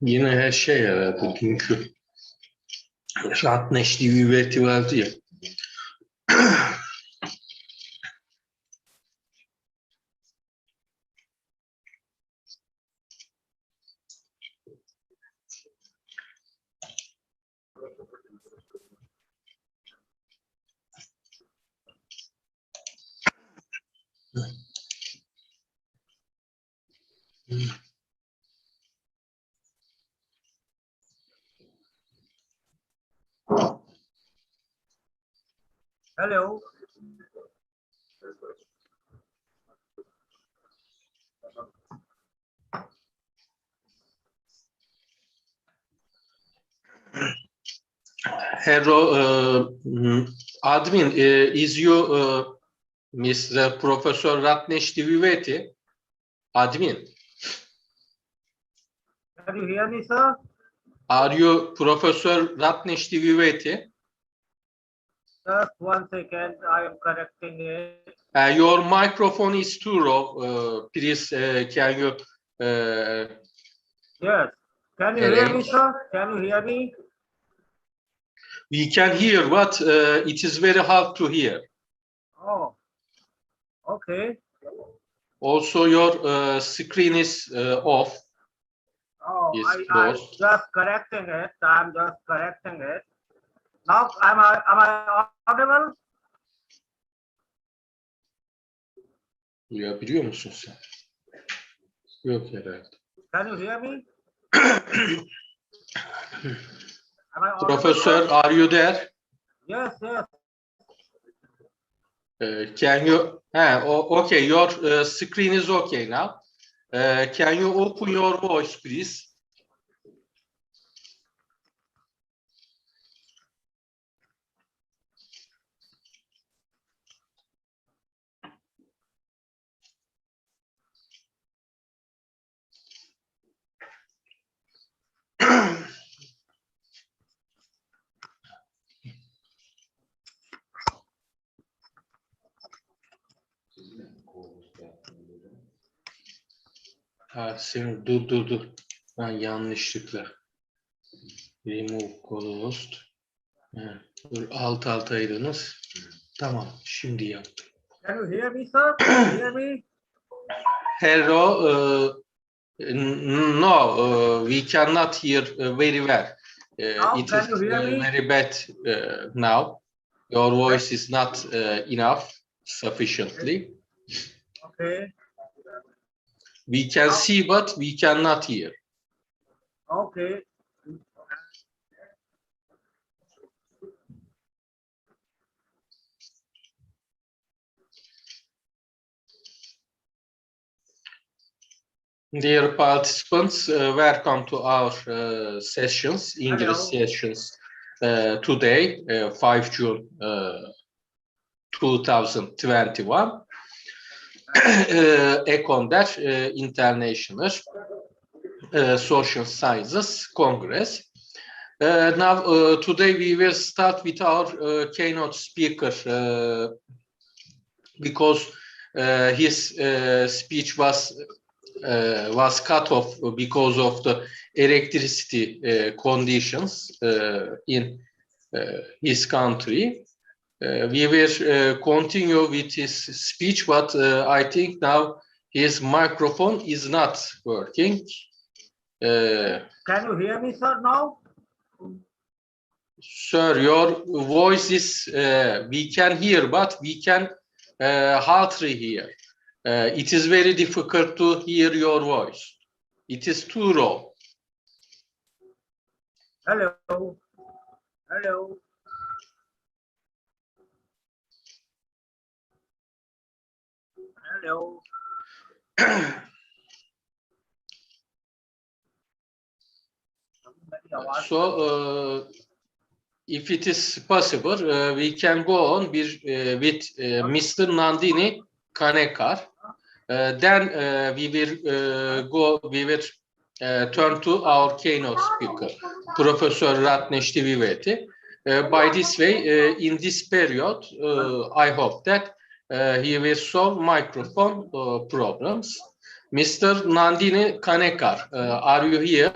Yine her şey herhalde dünkü Ratneşli üveti vardı ya. Hello. Hello, admin, is you Mr. Professor Ratnesh Diviveti? Admin. Can you hear me, sir? Are you Professor Ratnesh Diviveti? Just 1 second. I am correcting it. Your microphone is too low. Please, can you? Yes. Can you hear me, sir? Can you hear me? We can hear, but it is very hard to hear. Oh. Okay. Also, your screen is off. Oh, Is I'm closed. just correcting it. I'm just correcting it. Now, am I audible? Duyabiliyor musun sen? Yok herhalde. Can you hear me? Am I audible, Professor, sir? are you there? Yes, yes. Can you? Okay. Your screen is okay now. Can you open your voice, please? Senin dur. Ben yanlışlıkla. Remove closed. Dur, alt altaydınız. Tamam, şimdi yaptım. Can you hear me, sir? Can you hear me? Hello. No, we cannot hear very well. Now, It can is you hear me? very bad now. Your voice is not enough sufficiently. Okay. We can see, but we cannot hear. Okay. Dear participants, welcome to our sessions, English sessions, today, 5 June 2021. Econder International Social Sciences Congress. Now, today we will start with our keynote speaker because his speech was cut off because of the electricity conditions in his country. We will continue with his speech, but I think now his microphone is not working. Can you hear me, sir, now? Sir, your voice is, we can hear, but we can hardly hear. It is very difficult to hear your voice. It is too low. Hello. Hello. Hello. So, if it is possible, we can go on with Mr. Nandini Kanekar. Then we will turn to our keynote speaker, Professor Ratnesh Diviveti. By this way, in this period, I hope that he will solve microphone problems. Mr. Nandini Kanekar, are you here?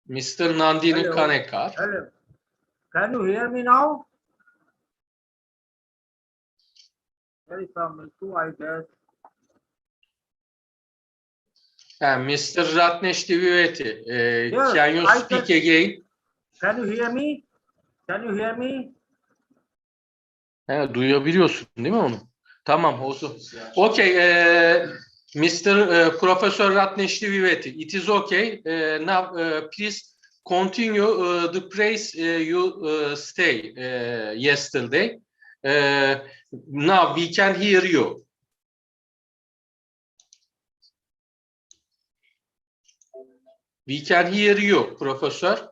Mr. Nandini Hello. Kanekar. Hello. Can you hear me now? There is some issue, I guess. Mr. Ratnesh Diviveti, Yes, can you I speak can. again? Can you hear me? Can you hear me? Duyabiliyorsun değil mi onu? Tamam, olsun. Okay, Mr. Professor Ratnesh Diviveti, it is okay. Now, please continue the praise you stay yesterday. Now we can hear you. We can hear you, Professor.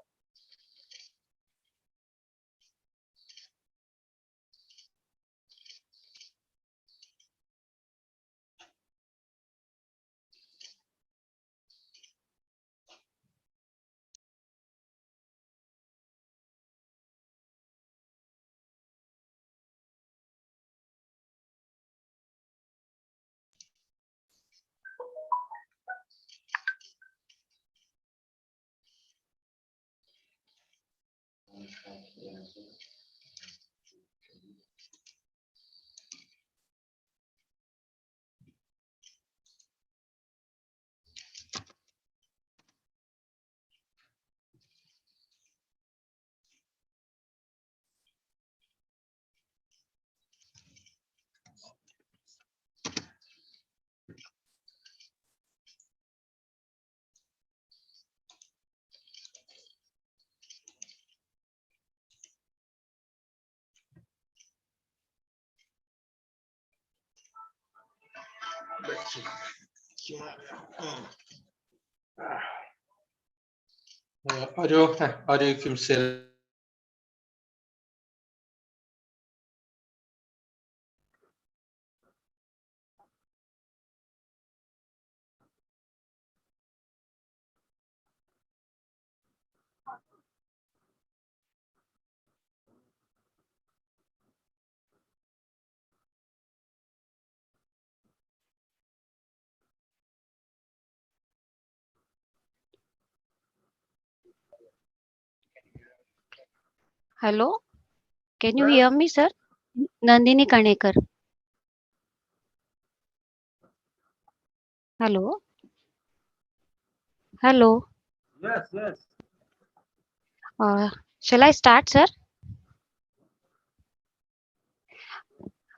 Alo, aleykümselam. Hello, can you hear me, sir? Nandini Kanekar. Hello. Hello. Yes, yes. Shall I start, sir?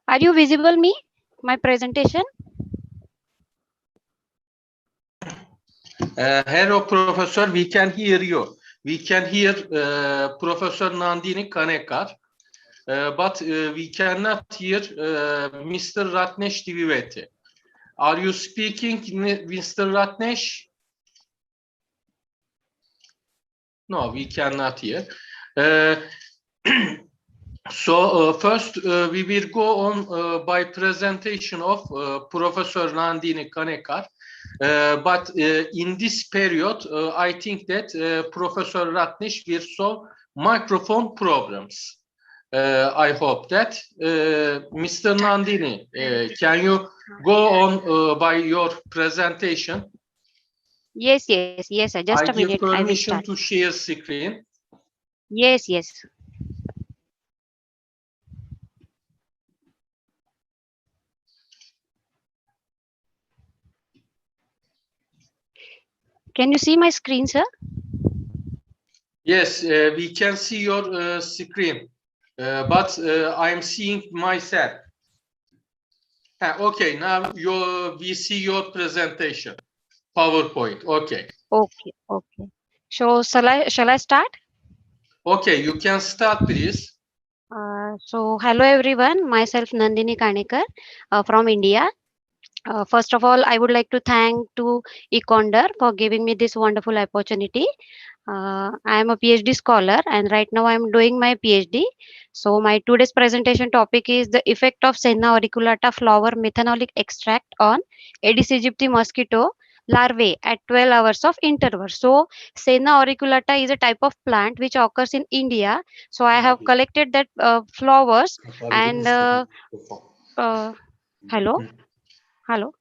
Are you visible me? My presentation? Hello, Professor. We can hear you. We can hear Professor Nandini Kanekar, but we cannot hear Mr. Ratnesh Diviveti. Are you speaking, Mr. Ratnesh? No, we cannot hear. So first we will go on by presentation of Professor Nandini Kanekar. But in this period, I think that Professor Ratnesh will solve microphone problems. I hope that. Mr. Nandini, can you go on by your presentation? Yes, sir. Just I a give minute. I will permission start. to share screen. Yes. Can you see my screen, sir? Yes, we can see your screen, but I am seeing myself. Okay, now we see your presentation, PowerPoint. Okay. Okay. So shall I start? Okay, you can start, please. So hello everyone. Myself Nandini Kanekar from India. First of all, I would like to thank to Econder for giving me this wonderful opportunity. I am a PhD scholar and right now I am doing my PhD. So my today's presentation topic is the effect of Senna auriculata flower methanolic extract on Aedes aegypti mosquito larvae at 12 hours of interval. So Senna auriculata is a type of plant which occurs in India. So I have collected that flowers and uh, hello, hello.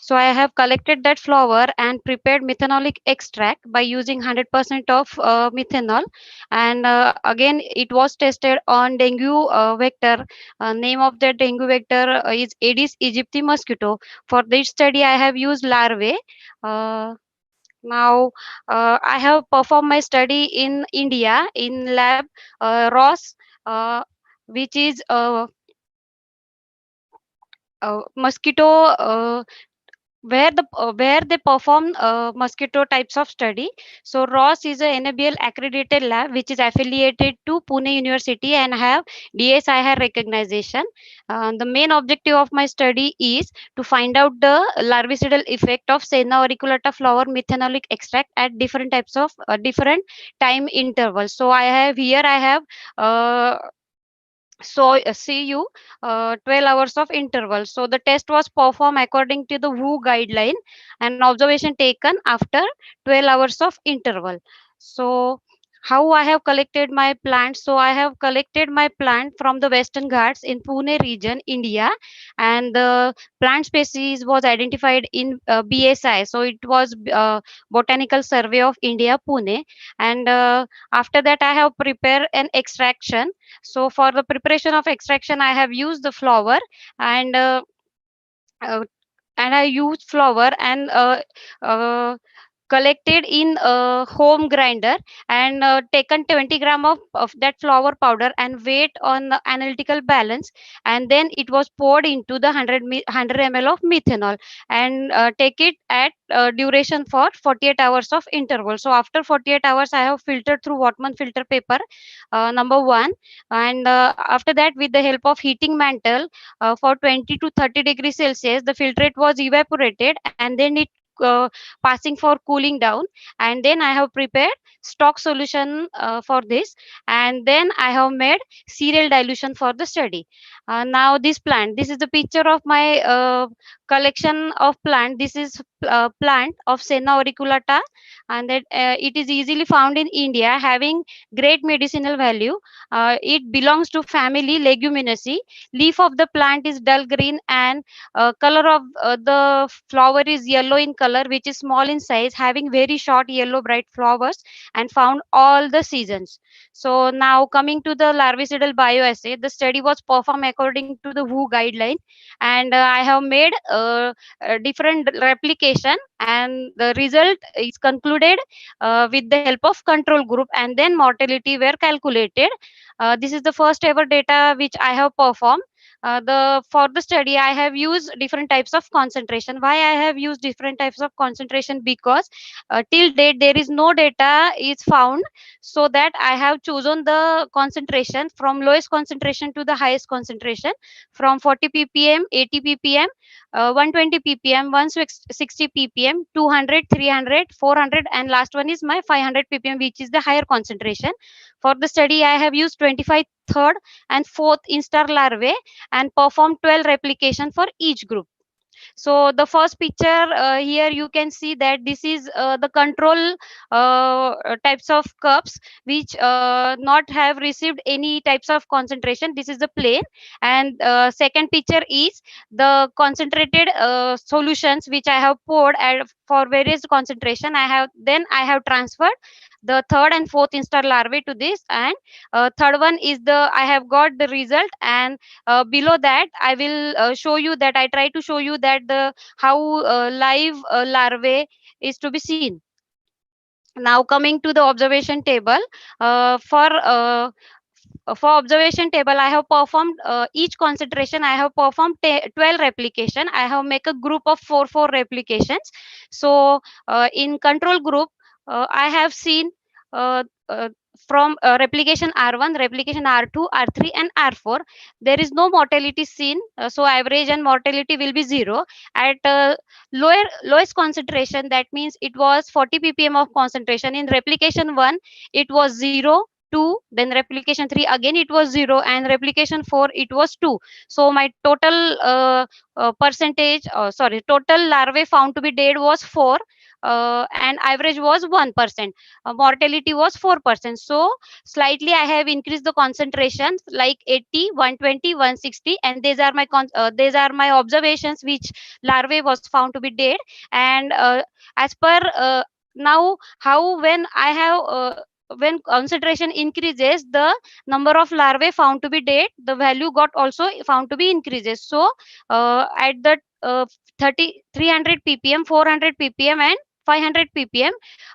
So I have collected that flower and prepared methanolic extract by using 100% of methanol. And again, it was tested on dengue vector. Name of the dengue vector is Aedes aegypti mosquito. For this study, I have used larvae. Uh, now, I have performed my study in India in lab Ross, uh, which is mosquito. Where they perform mosquito types of study. So Ross is a NABL accredited lab which is affiliated to Pune University and have DSIR recognition. The main objective of my study is to find out the larvicidal effect of Senna auriculata flower methanolic extract at different types of different time intervals. So I have uh, see you 12 hours of interval. So the test was performed according to the WHO guideline and observation taken after 12 hours of interval. So how I have collected my plants? So I have collected my plant from the Western Ghats in Pune region, India, and the plant species was identified in BSI. So it was Botanical Survey of India, Pune, and after that I have prepared an extraction. So for the preparation of extraction, I have used the flour and uh, I used flour and collected in a home grinder and taken 20 gram of that flour powder and weight on the analytical balance, and then it was poured into the 100 ml of methanol and take it at duration for 48 hours of interval. So after 48 hours I have filtered through Wattmann filter paper number 1, and after that with the help of heating mantle for 20 to 30 degrees Celsius the filtrate was evaporated and then it passing for cooling down, and then I have prepared stock solution for this, and then I have made cereal dilution for the study. Now this is the picture of my collection of plant. This is plant of Senna auriculata, and that it is easily found in India having great medicinal value. It belongs to family Leguminaceae. Leaf of the plant is dull green and color of the flower is yellow in color, which is small in size, having very short yellow bright flowers and found all the seasons. So now coming to the larvicidal bioassay, the study was performed according to the WHO guideline, and I have made different replication, and the result is concluded with the help of control group, and then mortality were calculated. This is the first ever data which I have performed. The For the study I have used different types of concentration. Why I have used different types of concentration? Because till date there is no data is found, so that I have chosen the concentration from lowest concentration to the highest concentration, from 40 ppm, 80 ppm, 120 ppm, 160 ppm, 200, 300, 400, and last one is my 500 ppm, which is the higher concentration. For the study I have used 25 third and fourth instar larvae and perform 12 replication for each group. So the first picture here you can see that this is the control types of cups which not have received any types of concentration. This is the plain, and second picture is the concentrated solutions which I have poured for various concentration. I have transferred the third and fourth instar larvae to this, and third one is the I have got the result, and below that I will show you that I try to show you that the how live larvae is to be seen. Now coming to the observation table, for observation table I have performed each concentration I have performed 12 replication. I have make a group of 4 replications. So in control group I have seen uh, uh, from replication R1, replication R2, R3, and R4 there is no mortality seen, so average and mortality will be 0 at lowest concentration. That means it was 40 ppm of concentration. In replication 1 it was 0, 2, then replication 3 again it was 0, and replication 4 it was 2. So my total percentage, sorry, total larvae found to be dead was 4, and average was 1%. Mortality was 4%. So slightly I have increased the concentration like 80, 120, 160, and these are my observations which larvae was found to be dead. And as per now, how when I have when concentration increases, the number of larvae found to be dead, the value got also found to be increases. So at the 300 ppm, 400 ppm, and 500 ppm,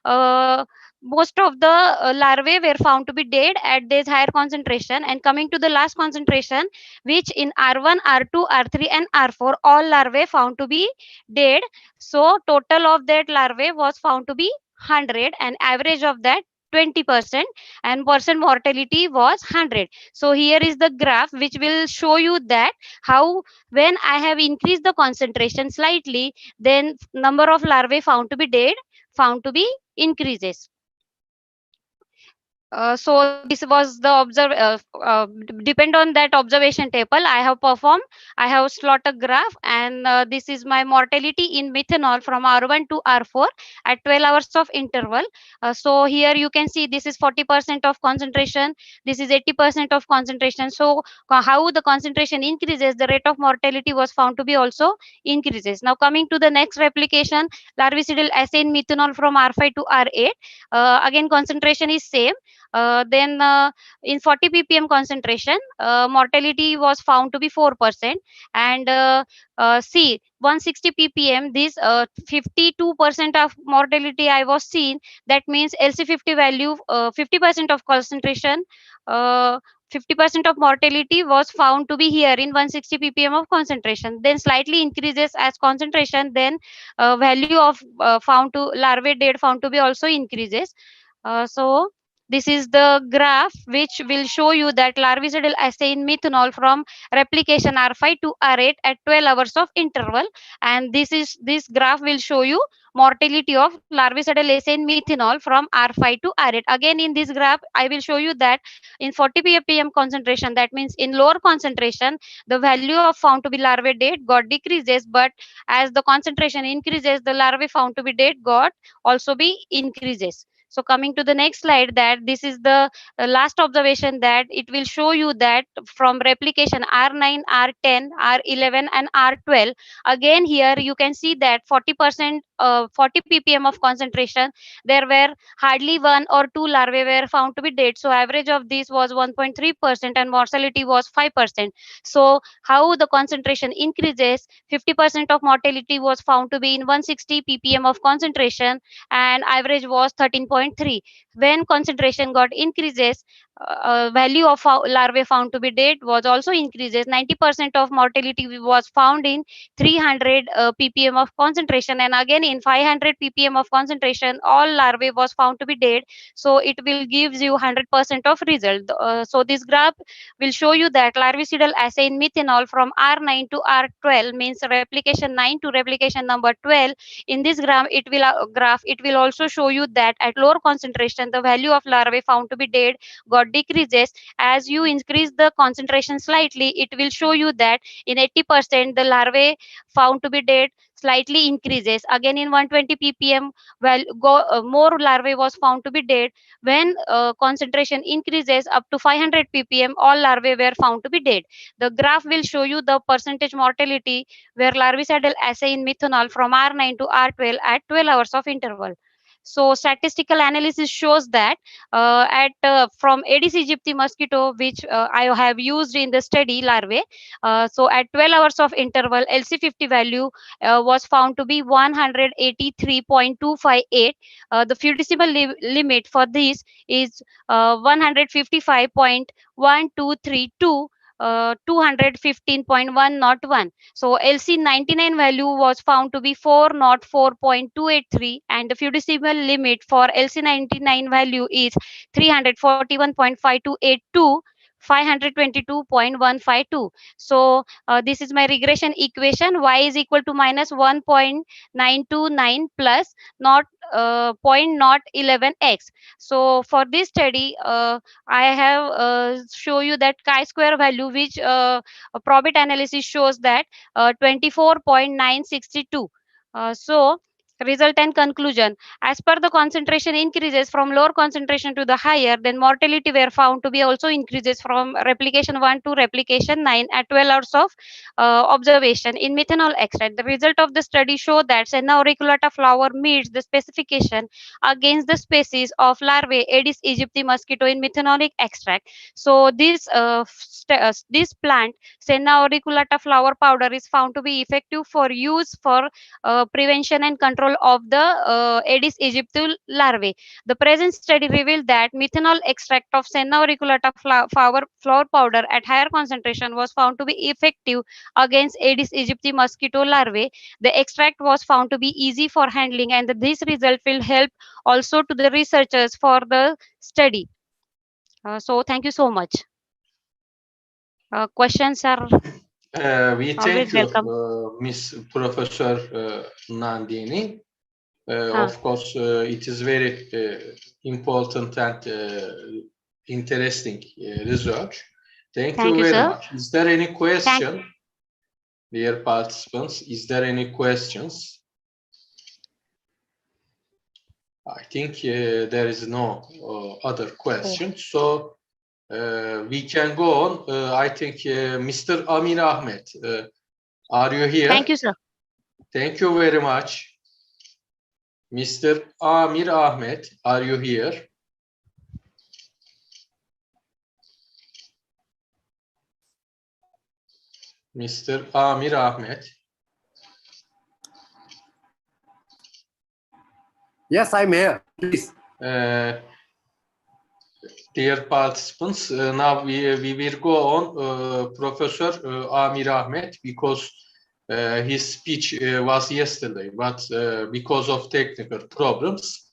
uh, most of the larvae were found to be dead at this higher concentration. And coming to the last concentration, which in R1, R2, R3, and R4, all larvae found to be dead. So total of that larvae was found to be 100, and average of that 20%, and percent mortality was 100. So here is the graph which will show you that how when I have increased the concentration slightly, then number of larvae found to be dead found to be increases. So this was the depend on that observation table I have performed. I have slot a graph, and this is my mortality in methanol from R1 to R4 at 12 hours of interval. So here you can see this is 40% of concentration, this is 80% of concentration. So how the concentration increases, the rate of mortality was found to be also increases. Now coming to the next replication, larvicidal assay in methanol from R5 to R8. Again concentration is same. Then in 40 ppm concentration, mortality was found to be 4%. And see 160 ppm, this 52% of mortality I was seen. That means LC50 value, 50% of concentration, 50% of mortality was found to be here in 160 ppm of concentration. Then slightly increases as concentration, then value of found to larvae dead found to be also increases. So this is the graph which will show you that larvicidal assay in methanol from replication R5 to R8 at 12 hours of interval. And this graph will show you mortality of larvicidal assay in methanol from R5 to R8. Again in this graph I will show you that in 40 ppm concentration, that means in lower concentration, the value of found to be larvae dead got decreases, but as the concentration increases, the larvae found to be dead got also be increases. So coming to the next slide, that this is the last observation, that it will show you that from replication R9, R10, R11, and R12, again here you can see that 40%, 40 ppm of concentration, there were hardly 1 or 2 larvae were found to be dead. So average of this was 1.3%, and mortality was 5%. So how the concentration increases, 50% of mortality was found to be in 160 ppm of concentration, and average was 13.3. When concentration got increases, value of larvae found to be dead was also increases. 90% of mortality was found in 300 ppm of concentration, and again in 500 ppm of concentration, all larvae was found to be dead. So it will gives you 100% of result. So this graph will show you that larvicidal assay in methanol from R9 to R12, means replication 9 to replication number 12. In this graph it will also show you that at lower concentration, the value of larvae found to be dead got decreases. As you increase the concentration slightly, it will show you that in 80% the larvae found to be dead slightly increases. Again in 120 ppm, well, more larvae was found to be dead. When concentration increases up to 500 ppm, all larvae were found to be dead. The graph will show you the percentage mortality where larvicidal assay in methanol from R9 to R12 at 12 hours of interval. So statistical analysis shows that at from Aedes aegypti mosquito, which I have used in the study larvae, so at 12 hours of interval, LC50 value was found to be 183.258. The fiducimal limit for this is 155.1232. 215.101. So LC99 value was found to be 404.283, and the fiducimal limit for LC99 value is 341.5282. 522.152. So this is my regression equation. Y is equal to minus 1.929 plus not 0.011x. So for this study, I have show you that chi-square value, which a probit analysis shows that 24.962. So result and conclusion: as per the concentration increases from lower concentration to the higher, then mortality were found to be also increases from replication 1 to replication 9 at 12 hours of observation in methanol extract. The result of the study show that Senna auriculata flower meets the specification against the species of larvae Aedes aegypti mosquito in methanolic extract. So this plant Senna auriculata flower powder is found to be effective for use for prevention and control of the Aedes aegypti larvae. The present study revealed that methanol extract of Senna auriculata flower powder at higher concentration was found to be effective against Aedes aegypti mosquito larvae. The extract was found to be easy for handling, and this result will help also to the researchers for the study. So thank you so much. Questions are We always thank you, welcome. Miss Professor Nandini. Huh. Of course, it is very important and interesting research. Thank you Thank you, very sir. much. Is there any Thank question, dear participants? Is there any questions? I think there is no other question. So we can go on. I think Mr. Amir Ahmed, are you here? Thank you, sir. Thank you very much. Mr. Amir Ahmed, are you here? Mr. Amir Ahmed. Yes, I'm here. Please. Dear participants, now we will go on Professor Amir Ahmed, because his speech was yesterday, but because of technical problems,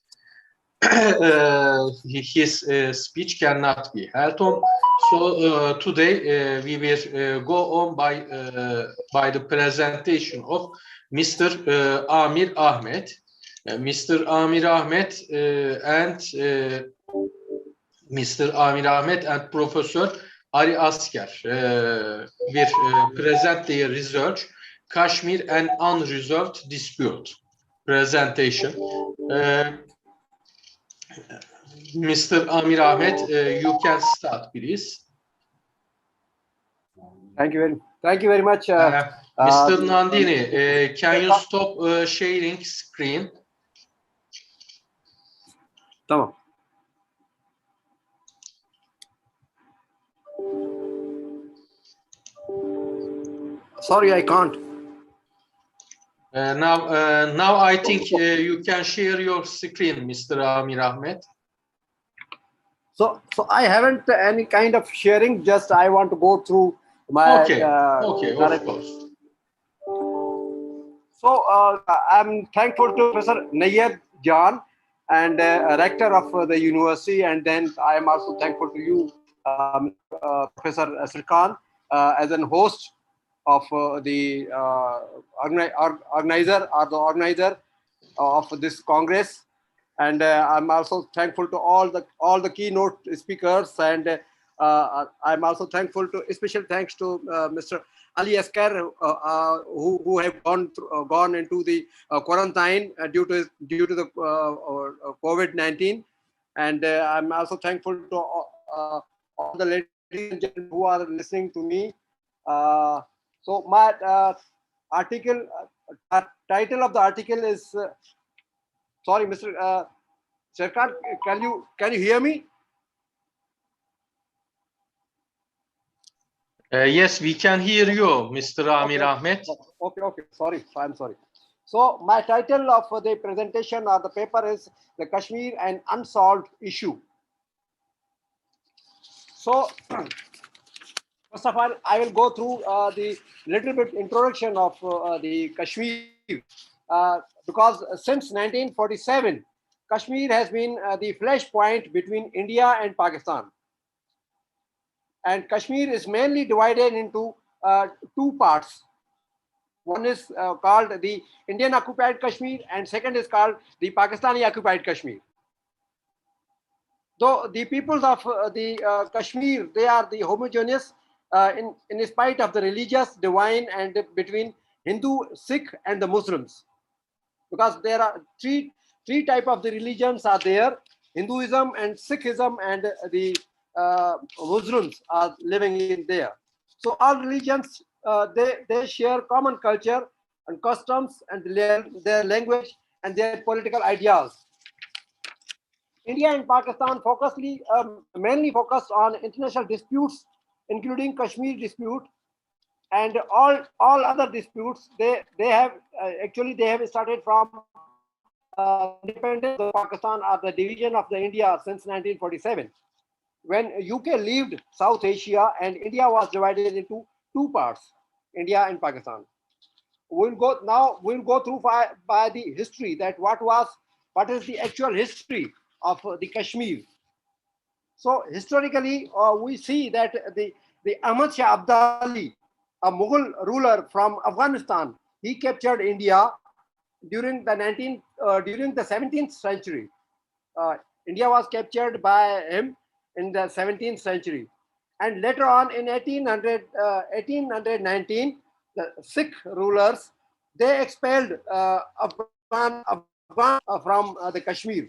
his speech cannot be held on. So today we will go on by the presentation of Mr. Amir Ahmed. Mr. Amir Ahmed and Mr. Amir Ahmed and Professor Ari Asker will present their research, Kashmir and Unresolved Dispute presentation. Mr. Amir Ahmed, you can start, please. Thank you very much. Mr. Nandini, can you stop sharing screen? Tamam. Sorry, I can't. Now I think you can share your screen, Mr. Amir Ahmed. So I haven't any kind of sharing. Just I want to go through my. Okay, of course. So I'm thankful to Professor Nayyar Jan and rector of the university, and then I am also thankful to you, Professor Sirkan, as an host of the organizer of this Congress. And I'm also thankful to all the keynote speakers, and I'm also thankful to special thanks to Mr. Ali Asker, who have gone into the quarantine due to the COVID-19, and I'm also thankful to all the ladies and gentlemen who are listening to me. So my article title of the article is. Sorry, Mr. Sirkan, can you hear me? Yes, we can hear you, Mr. Amir Ahmed. Okay. Sorry, I'm sorry. So my title of the presentation or the paper is the Kashmir and Unsolved Issue. So first of all, I will go through the little bit introduction of the Kashmir, because since 1947, Kashmir has been the flashpoint between India and Pakistan. And Kashmir is mainly divided into two parts. One is called the Indian occupied Kashmir, and second is called the Pakistani occupied Kashmir. Though the peoples of the Kashmir, they are the homogeneous in spite of the religious divine and between Hindu, Sikh, and the Muslims, because there are three type of the religions are there: Hinduism and Sikhism, and the Muslims are living in there. So all religions they share common culture and customs and their language and their political ideals. India and Pakistan mainly focus on international disputes, including Kashmir dispute, and all other disputes. They have actually they have started from independence of Pakistan or the division of the India since 1947, when UK left South Asia and India was divided into two parts, India and Pakistan. We'll go through by the history, that what is the actual history of the Kashmir. So historically, we see that the Ahmad Shah Abdali, a Mughal ruler from Afghanistan, he captured India during the 17th century. India was captured by him in the 17th century, and later on in 1819, the Sikh rulers, they expelled Afghan from the Kashmir,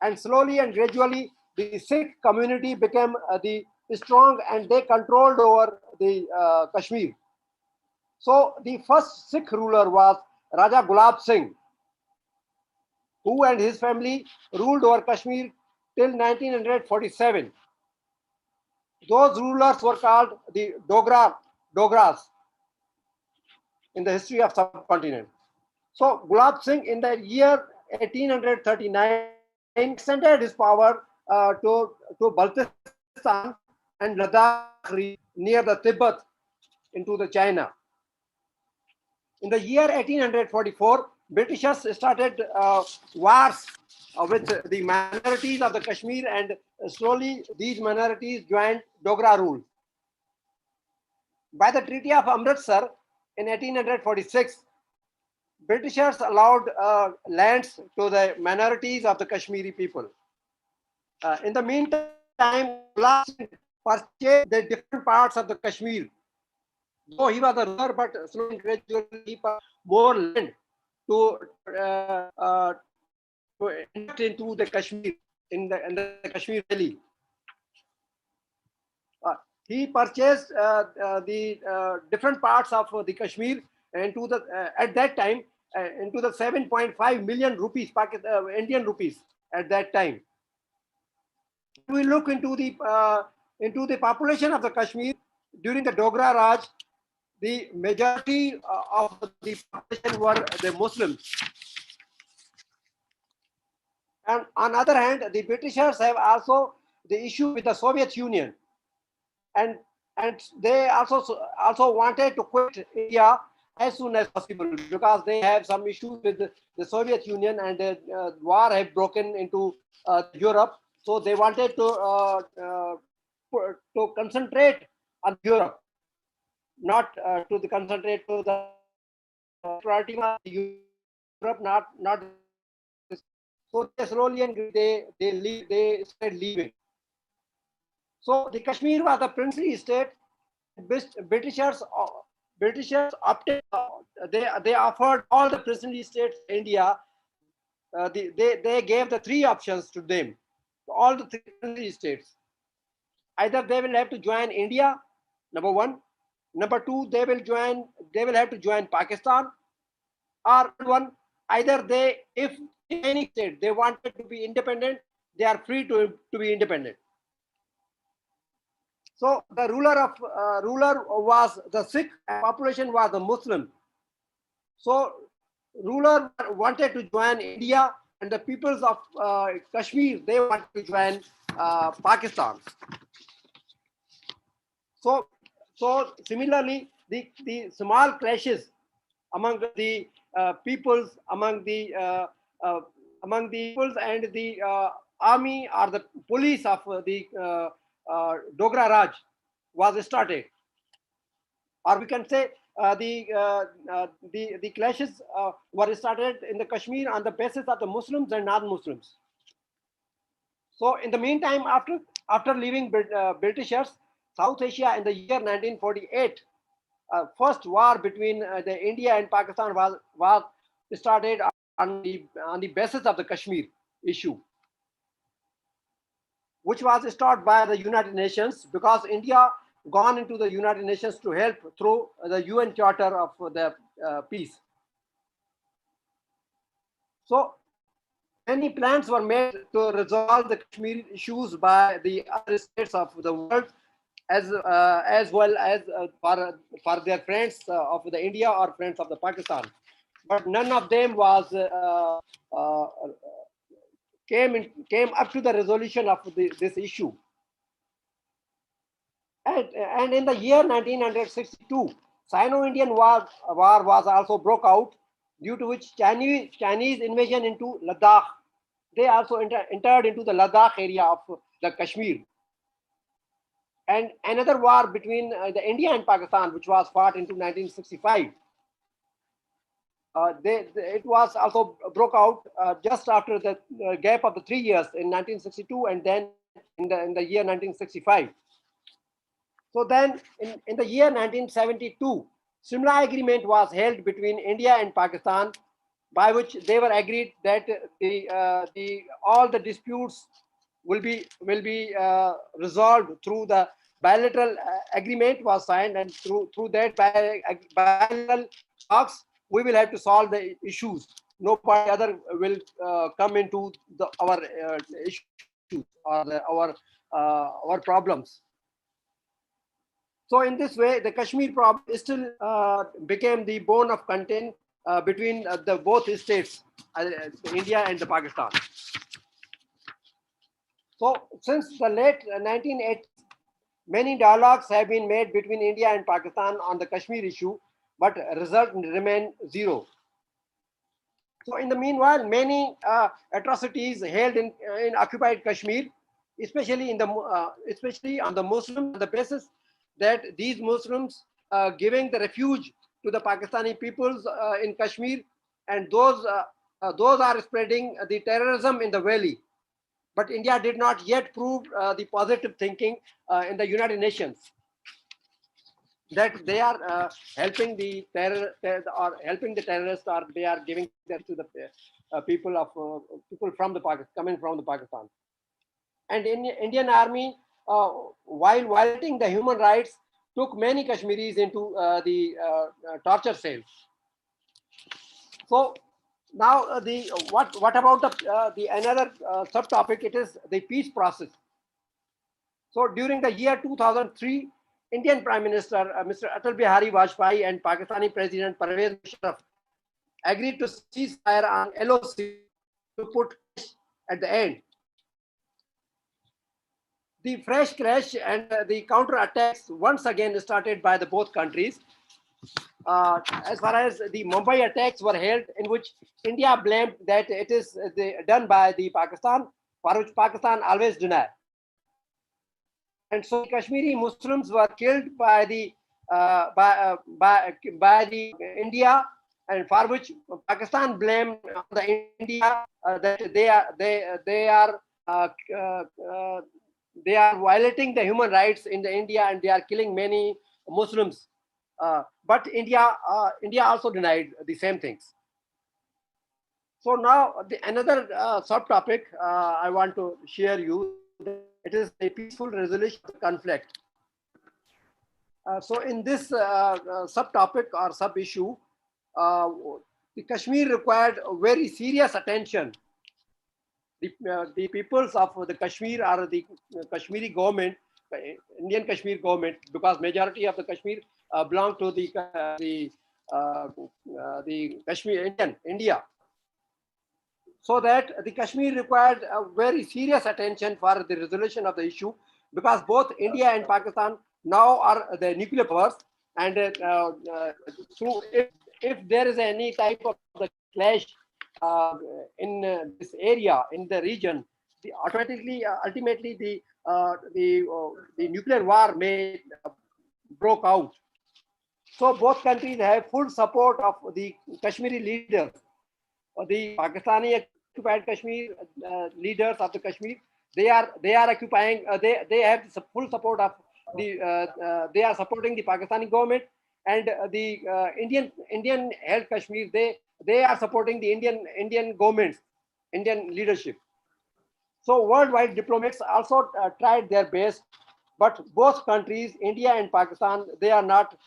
and slowly and gradually the Sikh community became the strong, and they controlled over the Kashmir. So the first Sikh ruler was Raja Gulab Singh, who and his family ruled over Kashmir till 1947. Those rulers were called the Dogras in the history of subcontinent. So Gulab Singh in the year 1839 extended his power to Baltistan and Ladakh near the Tibet into the China. In the year 1844, Britishers started wars with the minorities of the Kashmir, and slowly these minorities joined Dogra rule. By the Treaty of Amritsar in 1846, Britishers allowed lands to the minorities of the Kashmiri people. In the meantime, Gulab Singh purchased the different parts of the Kashmir. Though he was a ruler, but slowly and gradually he purchased more land to enter into the Kashmir in the Kashmir Valley. He purchased the different parts of the Kashmir into the at that time into the 7.5 million rupees, Indian rupees at that time. We look into the population of the Kashmir during the Dogra Raj. The majority of the population were the Muslims. And on the other hand, the Britishers have also the issue with the Soviet Union, and they also wanted to quit India as soon as possible, because they have some issues with the Soviet Union, and war have broken into Europe. So they wanted to concentrate on Europe, not to concentrate to the priority of Europe, not. So they slowly and they started leaving. So the Kashmir was a princely state. Britishers opted. They offered all the princely states in India. They gave the three options to them. All the three princely states. Either they will have to join India, number one. Number two, they will have to join Pakistan. Or one, either if any state they wanted to be independent, they are free to be independent. So the ruler was the Sikh, and population was the Muslim. So ruler wanted to join India, and the peoples of Kashmir, they wanted to join Pakistan. So similarly, the small clashes among the peoples, among the peoples and the army or the police of the Dogra Raj was started, or we can say the clashes were started in the Kashmir on the basis of the Muslims and non-Muslims. So in the meantime, after leaving Britishers, South Asia in the year 1948, first war between the India and Pakistan was started on the basis of the Kashmir issue, which was started by the United Nations, because India gone into the United Nations to help through the UN Charter of the peace. So many plans were made to resolve the Kashmir issues by the other states of the world, as well as for their friends of the India or friends of the Pakistan, but none of them was came up to the resolution of this issue. And in the year 1962, Sino-Indian war was also broke out, due to which Chinese invasion into Ladakh. They also entered into the Ladakh area of the Kashmir. And another war between the India and Pakistan, which was fought into 1965. It was also broke out just after the gap of the 3 years in 1962, and then in the year 1965. So then in the year 1972, Simla Agreement was held between India and Pakistan, by which they were agreed that all the disputes will be resolved through the bilateral agreement was signed, and through that bilateral talks we will have to solve the issues. Nobody other will come into our issues or our problems. So in this way, the Kashmir problem still became the bone of contention between the both states, India and the Pakistan. So since the late 1980s, many dialogues have been made between India and Pakistan on the Kashmir issue, but result remain zero. So in the meanwhile, many atrocities held in occupied Kashmir, especially on the Muslims, on the basis that these Muslims giving the refuge to the Pakistani peoples in Kashmir, and those are spreading the terrorism in the valley. But India did not yet prove the positive thinking in the United Nations that they are helping the or helping the terrorists, or they are giving them to the people from the Pakistan, coming from the Pakistan. And in Indian Army, while violating the human rights, took many Kashmiris into the torture cells. So now what about the another subtopic? It is the peace process. So during the year 2003, Indian Prime Minister Mr. Atal Bihari Vajpayee and Pakistani President Pervez Musharraf agreed to cease fire on LOC to put at the end. The fresh clash and the counter attacks once again started by the both countries. As far as the Mumbai attacks were held, in which India blamed that it is done by the Pakistan, for which Pakistan always denied. And so Kashmiri Muslims were killed by the India, and for which Pakistan blamed the India that they are violating the human rights in the India, and they are killing many Muslims. But India also denied the same things. So now another subtopic I want to share you. It is a peaceful resolution of the conflict. So in this subtopic or sub-issue, the Kashmir required very serious attention. The peoples of the Kashmir are the Kashmiri government, Indian Kashmir government, because majority of the Kashmir belong to the Kashmir India. So that the Kashmir required a very serious attention for the resolution of the issue, because both India and Pakistan now are the nuclear powers, and if there is any type of the clash in this area, in the region, ultimately the the nuclear war may broke out. So both countries have full support of the Kashmiri leaders, the Pakistani occupied Kashmir leaders of the Kashmir. They are occupying. They have the full support of the. They are supporting the Pakistani government, and the Indian held Kashmir. They are supporting the Indian governments, Indian leadership. So worldwide diplomats also tried their best, but both countries, India and Pakistan, they are not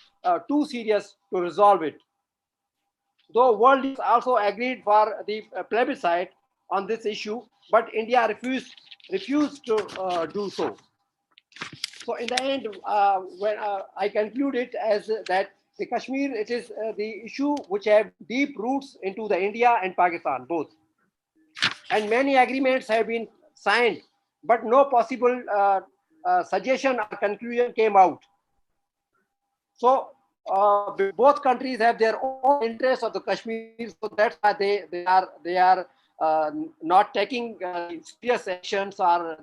too serious to resolve it. Though world leaders also agreed for the plebiscite on this issue, but India refused to do so. So in the end, when I conclude it as that the Kashmir, it is the issue which have deep roots into the India and Pakistan both, and many agreements have been signed, but no possible suggestion or conclusion came out. So both countries have their own interests of the Kashmir, so that's why they are not taking serious actions or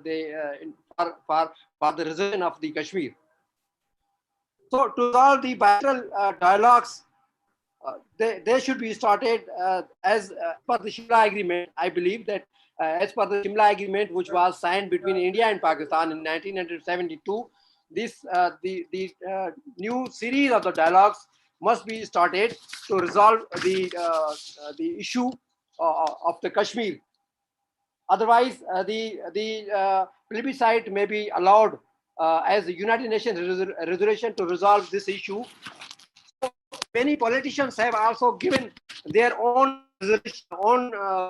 for the resolution of the Kashmir. So to solve the bilateral dialogues, they should be started as per the Shimla Agreement. I believe that as per the Shimla Agreement, which was signed between India and Pakistan in 1972, the new series of the dialogues must be started to resolve the issue of the Kashmir. Otherwise, the plebiscite may be allowed as the United Nations resolution to resolve this issue. So many politicians have also given their own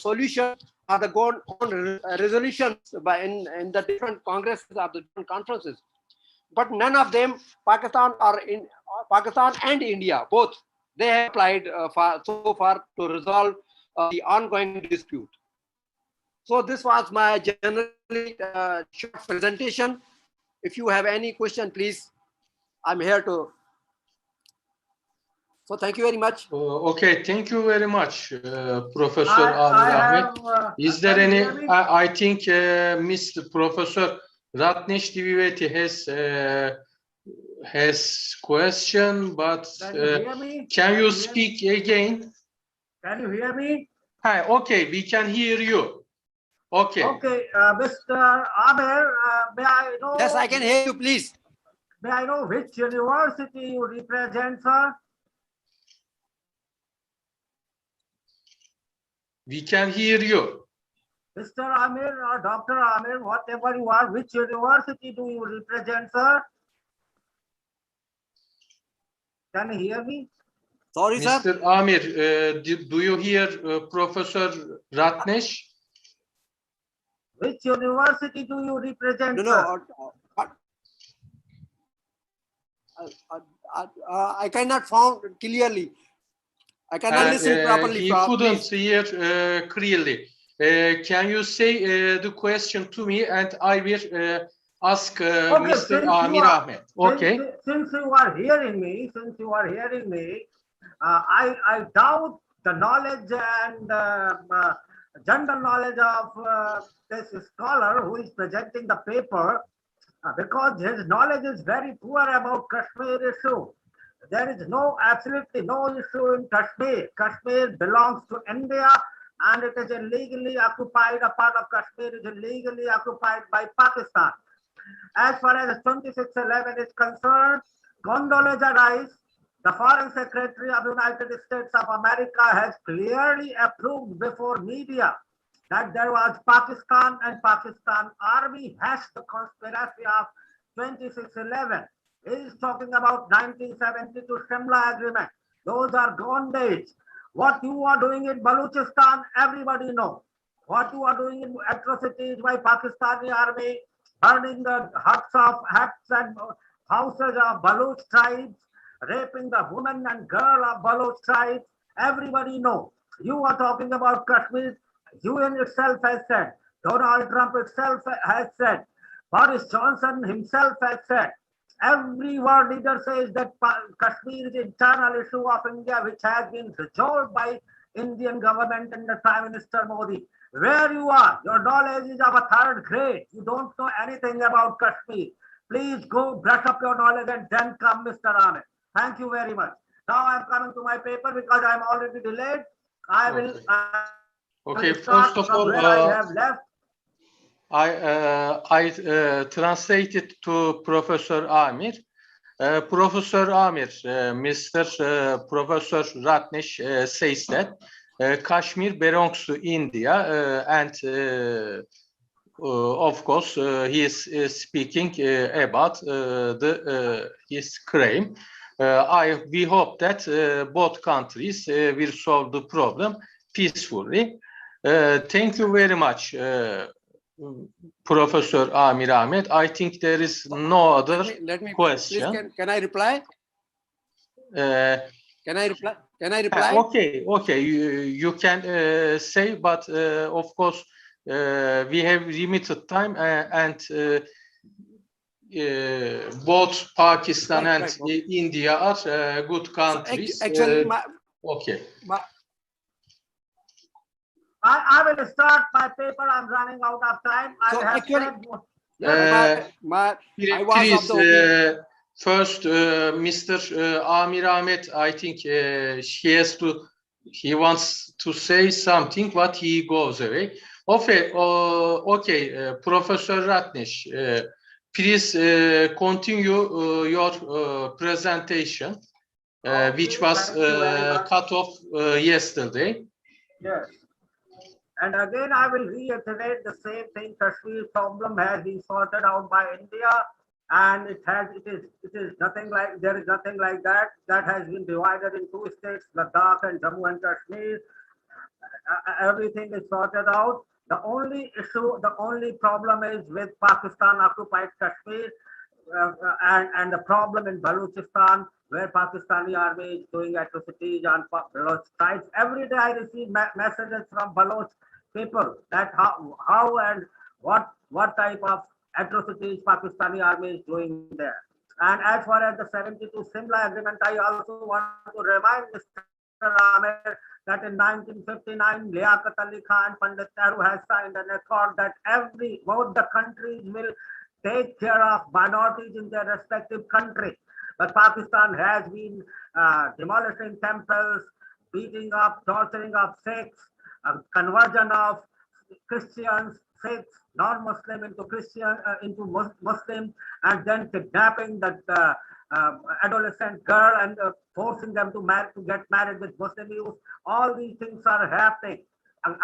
solution or the own resolutions in the different congresses of the different conferences. But none of them, Pakistan and India, both, they have applied so far to resolve the ongoing dispute. So this was my generally short presentation. If you have any question, please, I'm here to. So thank you very much. Okay, thank you very much, Professor Amir Ahmed. Is there any? I think Mr. Professor Ratnesh Diviveti has question, but can you speak again? Can you hear me? Hi, okay, we can hear you. Okay. Okay, Mr. Amir, may I know? Yes, I can hear you, please. May I know which university you represent, sir? We can hear you. Mr. Amir or Dr. Amir, whatever you are, which university do you represent, sir? Can you hear me? Sorry, sir. Mr. Amir, do you hear Professor Ratnesh? Which university do you represent, No, sir? I cannot found clearly. I cannot listen properly. He couldn't hear clearly. Can you say the question to me, and I will ask Mr. Amir Ahmed. Okay. Since you are hearing me, I doubt the knowledge and general knowledge of this scholar who is presenting the paper, because his knowledge is very poor about Kashmir issue. There is absolutely no issue in Kashmir. Kashmir belongs to India and it is illegally occupied. A part of Kashmir is illegally occupied by Pakistan. As far as 2611 is concerned, Condoleezza Rice, the Foreign Secretary of the United States of America, has clearly approved before media that there was Pakistan and Pakistan army hatched the conspiracy of 2611. He is talking about 1972 Shimla Agreement. Those are gone days. What you are doing in Balochistan, everybody knows. What you are doing in atrocities by Pakistani army, burning the huts and houses of Baloch tribes, raping the women and girl of Baloch tribes, everybody knows. You are talking about Kashmir. UN itself has said, Donald Trump itself has said, Boris Johnson himself has said, every world leader says that Kashmir is internal issue of India, which has been resolved by Indian government and the Prime Minister Modi. where you are. Your knowledge is of a third grade. You don't know anything about Kashmir. Please go brush up your knowledge and then come, Mr. Ahmed. Thank you very much. Now I'm coming to my paper because I'm already delayed. I will, Okay, start first of from all, where I have left. I translated to Professor Amir. Professor Amir, Mr. Professor Ratnesh says that Kashmir belongs to India, and of course, he is speaking about his claim. We hope that both countries will solve the problem peacefully. Thank you very much, Professor Amir Ahmed. I think there is no other Let me question. please, can I reply? Can I reply? Can I reply? Okay, you can say, but of course we have limited time, and both Pakistan and India are good countries. So actually, okay. I will start my paper. I'm running out of time. So I have actually, Please, first, Mr. Amir Ahmed, I think he wants to say something, but he goes away. Okay, Professor Ratnesh, please continue your presentation, which was cut off yesterday. Yes. And again, I will reiterate the same thing. Kashmir problem has been sorted out by India, and it is nothing like, there is nothing like that. That has been divided in two states, Ladakh and Jammu and Kashmir. Everything is sorted out. The only issue, the only problem is with Pakistan occupied Kashmir, and the problem in Balochistan, where Pakistani army is doing atrocities on Baloch tribes. Every day I receive messages from Baloch people that how and what type of atrocities Pakistani army is doing there. And as far as the 72 Simla agreement, I also want to remind Mr. Ahmed that in 1959, Liaquat Ali Khan, Pandit Nehru has signed an accord that both the countries will take care of minorities in their respective country. But Pakistan has been demolishing temples, beating up, torturing of Sikhs, conversion of Christians, Sikhs, non-Muslim into Christian, into Muslim, and then kidnapping that adolescent girl and forcing them to get married with Muslim youth. All these things are happening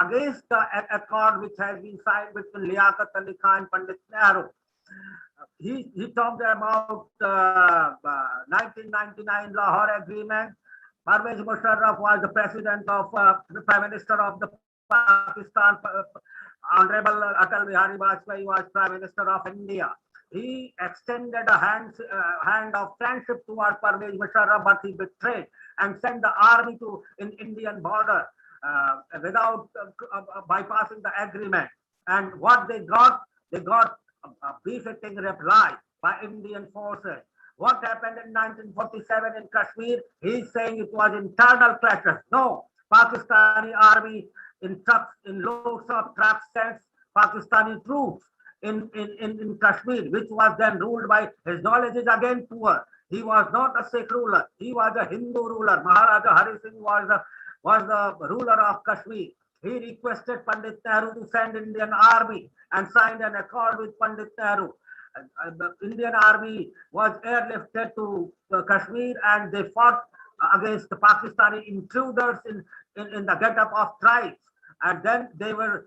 against the accord which has been signed between Liaquat Ali Khan and Pandit Nehru. He talked about 1999 Lahore Agreement. Parvez Musharraf was the president of the Prime Minister of the Pakistan. Honorable Atal Bihari Vajpayee was Prime Minister of India. He extended a hand of friendship towards Parvez Musharraf, but he betrayed and sent the army to Indian border without bypassing the agreement. And what they got a befitting reply by Indian forces. What happened in 1947 in Kashmir? He's saying it was internal clashes. No, Pakistani army in loads of trucks sent Pakistani troops in Kashmir, which was then ruled by, his knowledge is again poor. He was not a Sikh ruler. He was a Hindu ruler. Maharaja Hari Singh was the ruler of Kashmir. He requested Pandit Nehru to send Indian army and signed an accord with Pandit Nehru. The Indian army was airlifted to Kashmir, and they fought against the Pakistani intruders in the getup of tribes. And then they were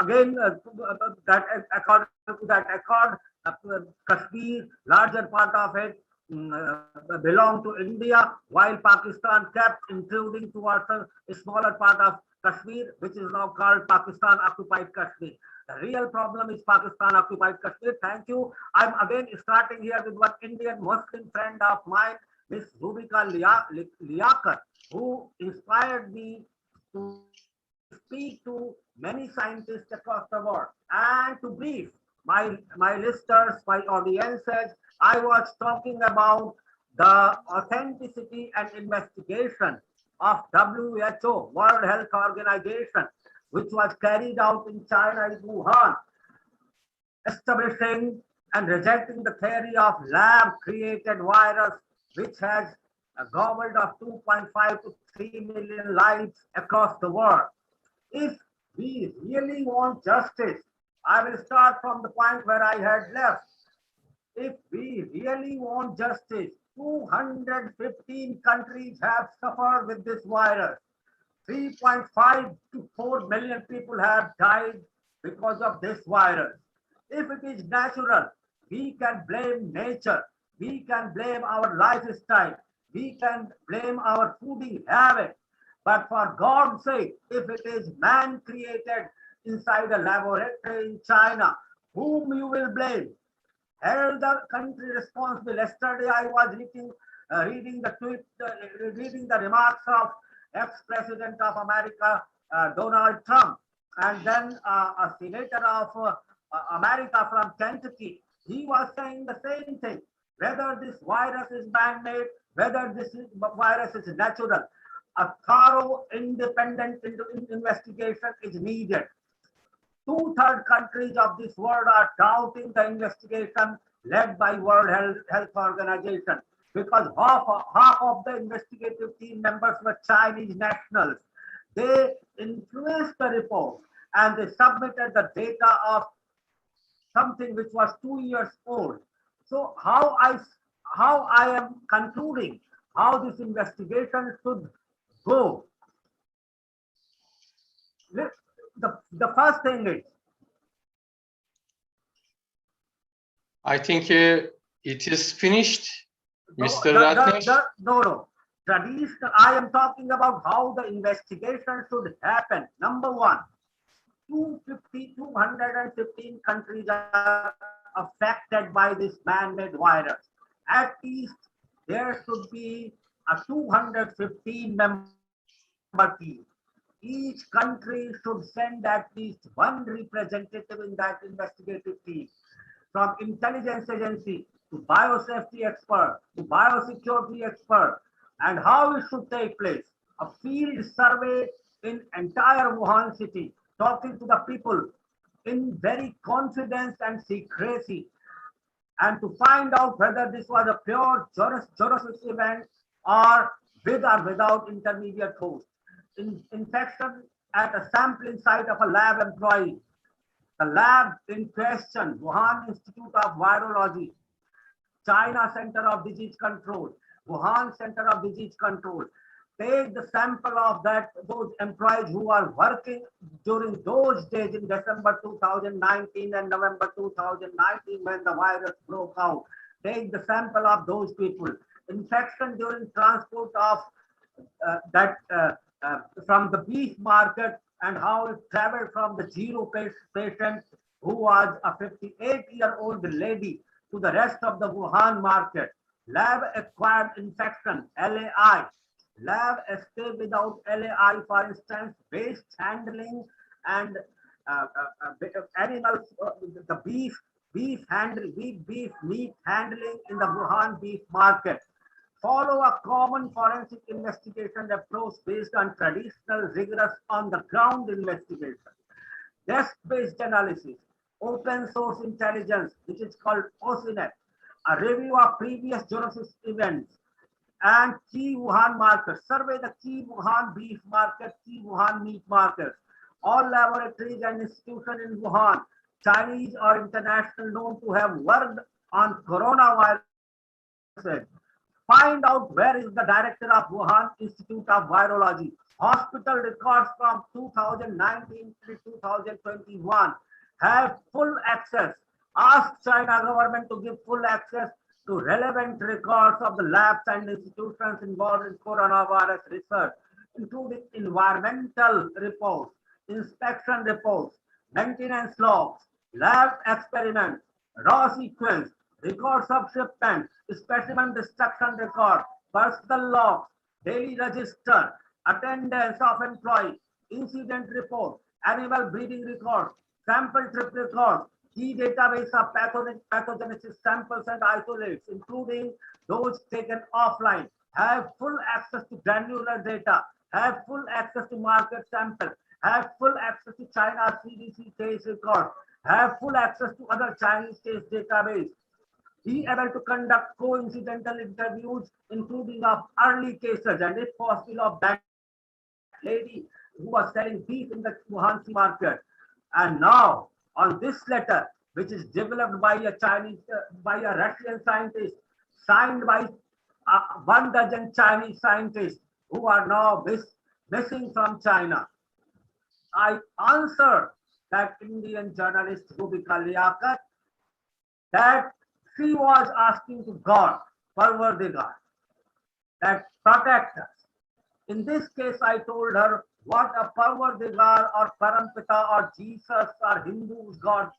again that according to that accord, Kashmir, larger part of it belonged to India, while Pakistan kept intruding towards a smaller part of Kashmir, which is now called Pakistan occupied Kashmir. The real problem is Pakistan occupied Kashmir. Thank you. I'm again starting here with one Indian Muslim friend of mine, Miss Zubika Liaquat, who inspired me to speak to many scientists across the world and to brief my listeners, my audiences. I was talking about the authenticity and investigation of WHO, World Health Organization, which was carried out in China in Wuhan, establishing and rejecting the theory of lab-created virus, which has gobbled up 2.5 to 3 million lives across the world. If we really want justice, I will start from the point where I had left. If we really want justice, 215 countries have suffered with this virus. 3.5 to 4 million people have died because of this virus. If it is natural, we can blame nature. We can blame our lifestyle. We can blame our fooding habit. But for God's sake, if it is man created inside a laboratory in China, whom you will blame? Held the country responsible. Yesterday, I was reading the remarks of ex-president of America, Donald Trump, and then a senator of America from Kentucky. He was saying the same thing. Whether this virus is man-made, whether this virus is natural, a thorough, independent investigation is needed. Two-thirds countries of this world are doubting the investigation led by World Health Organization because half of the investigative team members were Chinese nationals. They influenced the report and they submitted the data of something which was 2 years old. So how I am concluding how this investigation should go. The first thing is, I think it is finished, Mr. Ratnesh. No. Traditional, I am talking about how the investigation should happen. Number one, 215 countries are affected by this man-made virus. At least there should be a 215 member team. Each country should send at least one representative in that investigative team, from intelligence agency to biosafety expert to biosecurity expert. And how it should take place: a field survey in entire Wuhan city, talking to the people in very confidence and secrecy, and to find out whether this was a pure zoonosis event or with or without intermediate host. Infection at a sampling site of a lab employee. The lab in question, Wuhan Institute of Virology, China Center of Disease Control, Wuhan Center of Disease Control, take the sample of those employees who are working during those days in December 2019 and November 2019 when the virus broke out. Take the sample of those people. Infection during transport of from the beef market and how it traveled from the zero patient who was a 58-year-old lady to the rest of the Wuhan market. Lab acquired infection, LAI. Lab escape without LAI, for instance, waste handling and animals, the beef meat handling in the Wuhan beef market. Follow a common forensic investigation approach based on traditional, rigorous, on-the-ground investigation. Desk-based analysis, open source intelligence, which is called OSINET, a review of previous zoonosis events, and key Wuhan markets. Survey the key Wuhan beef market, key Wuhan meat markets. All laboratories and institutions in Wuhan, Chinese or international, known to have worked on coronavirus. Find out where is the director of Wuhan Institute of Virology. Hospital records from 2019 to 2021 have full access. Ask China government to give full access to relevant records of the labs and institutions involved in coronavirus research, including environmental reports, inspection reports, maintenance logs, lab experiments, raw sequence, records of shipment, specimen destruction record, personal logs, daily register, attendance of employee, incident report, animal breeding record, sample trip record, key database of pathogenesis samples and isolates, including those taken offline, have full access to granular data, have full access to market sample, have full access to China CDC case record, have full access to other Chinese case database, be able to conduct coincidental interviews, including of early cases and if possible of that lady who was selling beef in the Wuhan market. And now on this letter, which is developed by a by a Russian scientist, signed by 1 dozen Chinese scientists who are now missing from China, I answer that Indian journalist Rubika Liaquat that she was asking to God, Parvardigar, that protect us. In this case, I told her what a Parvardigar or Parampita or Jesus or Hindus God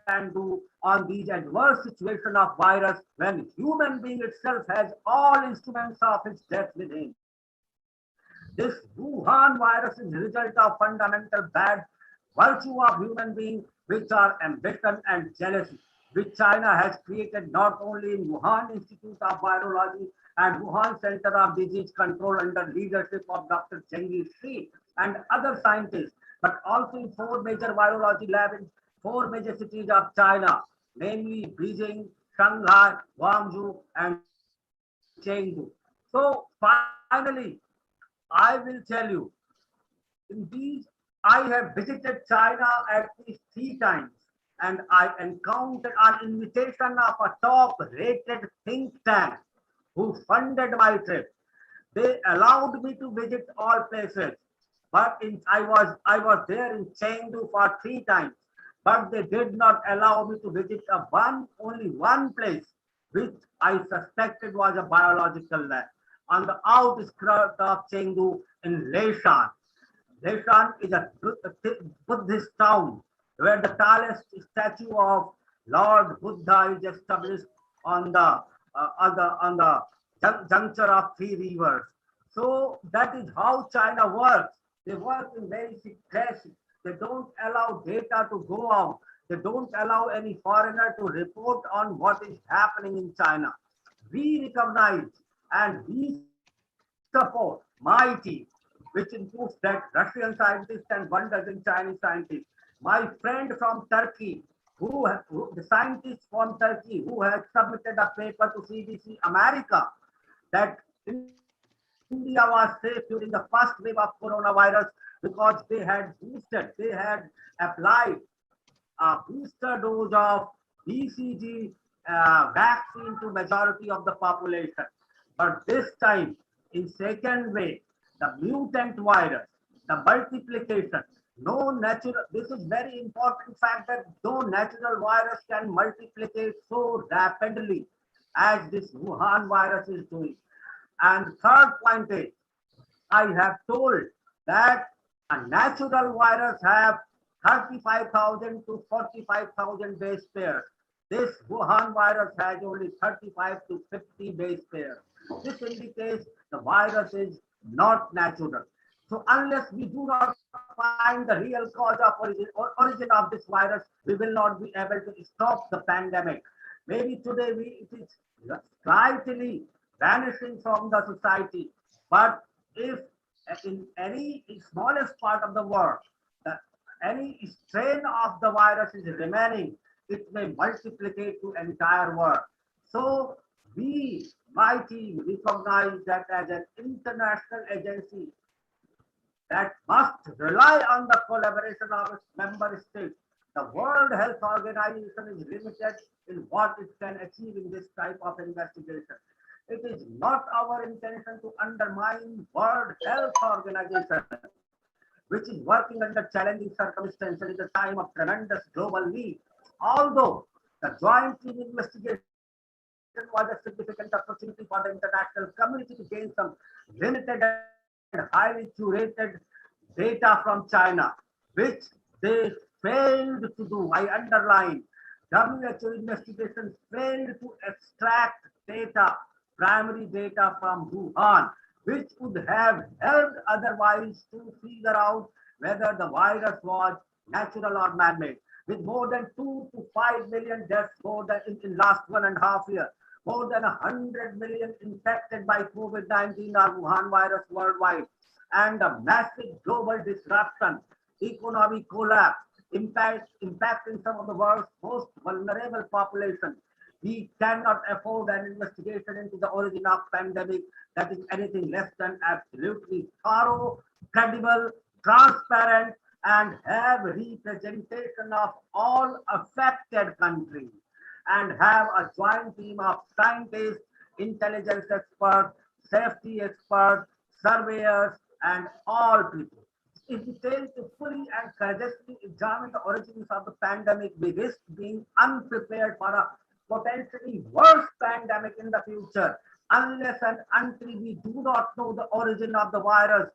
can do on these adverse situation of virus when human being itself has all instruments of its death within. This Wuhan virus is the result of fundamental bad virtue of human beings, which are ambition and jealousy, which China has created not only in Wuhan Institute of Virology and Wuhan Center of Disease Control under leadership of Dr. Chengiz Shi and other scientists, but also in 4 major virology labs in 4 major cities of China, namely Beijing, Shanghai, Guangzhou, and Chengdu. So finally, I will tell you, in these, I have visited China at least 3 times, and I encountered an invitation of a top-rated think tank who funded my trip. They allowed me to visit all places, but I was there in Chengdu for 3 times, but they did not allow me to visit only one place, which I suspected was a biological lab on the outskirts of Chengdu in Leshan. Leshan is a Buddhist town where the tallest statue of Lord Buddha is established on the juncture of 3 rivers. So that is how China works. They work in very secrecy. They don't allow data to go out. They don't allow any foreigner to report on what is happening in China. We recognize and we support my team, which includes that Russian scientist and 1 dozen Chinese scientists. My friend from Turkey, the scientist from Turkey who has submitted a paper to CDC America that India was safe during the first wave of coronavirus because they had applied a booster dose of BCG vaccine to majority of the population. But this time, in second wave, the mutant virus, the multiplication, this is very important fact that no natural virus can multiplicate so rapidly as this Wuhan virus is doing. And third point is, I have told that a natural virus have 35,000 to 45,000 base pairs. This Wuhan virus has only 35 to 50 base pairs. This indicates the virus is not natural. So unless we do not find the real cause of origin of this virus, we will not be able to stop the pandemic. Maybe today it is slightly vanishing from the society, but if in any smallest part of the world, any strain of the virus is remaining, it may multiplicate to entire world. So we, my team, recognize that as an international agency that must rely on the collaboration of its member states. The World Health Organization is limited in what it can achieve in this type of investigation. It is not our intention to undermine World Health Organization, which is working under challenging circumstances in a time of tremendous global need. Although the joint team investigation was a significant opportunity for the international community to gain some limited and highly curated data from China, which they failed to do. I underline, WHO investigations failed to extract data, primary data from Wuhan, which would have helped otherwise to figure out whether the virus was natural or man-made. With more than 2 to 5 million deaths more than in last 1.5 years, more than 100 million infected by COVID-19 or Wuhan virus worldwide, and a massive global disruption, economic collapse, impacting some of the world's most vulnerable population. We cannot afford an investigation into the origin of pandemic that is anything less than absolutely thorough, credible, transparent, and have representation of all affected countries, and have a joint team of scientists, intelligence experts, safety experts, surveyors, and all people. If we fail to fully and courageously examine the origins of the pandemic, we risk being unprepared for a potentially worse pandemic in the future. Unless and until we do not know the origin of the virus,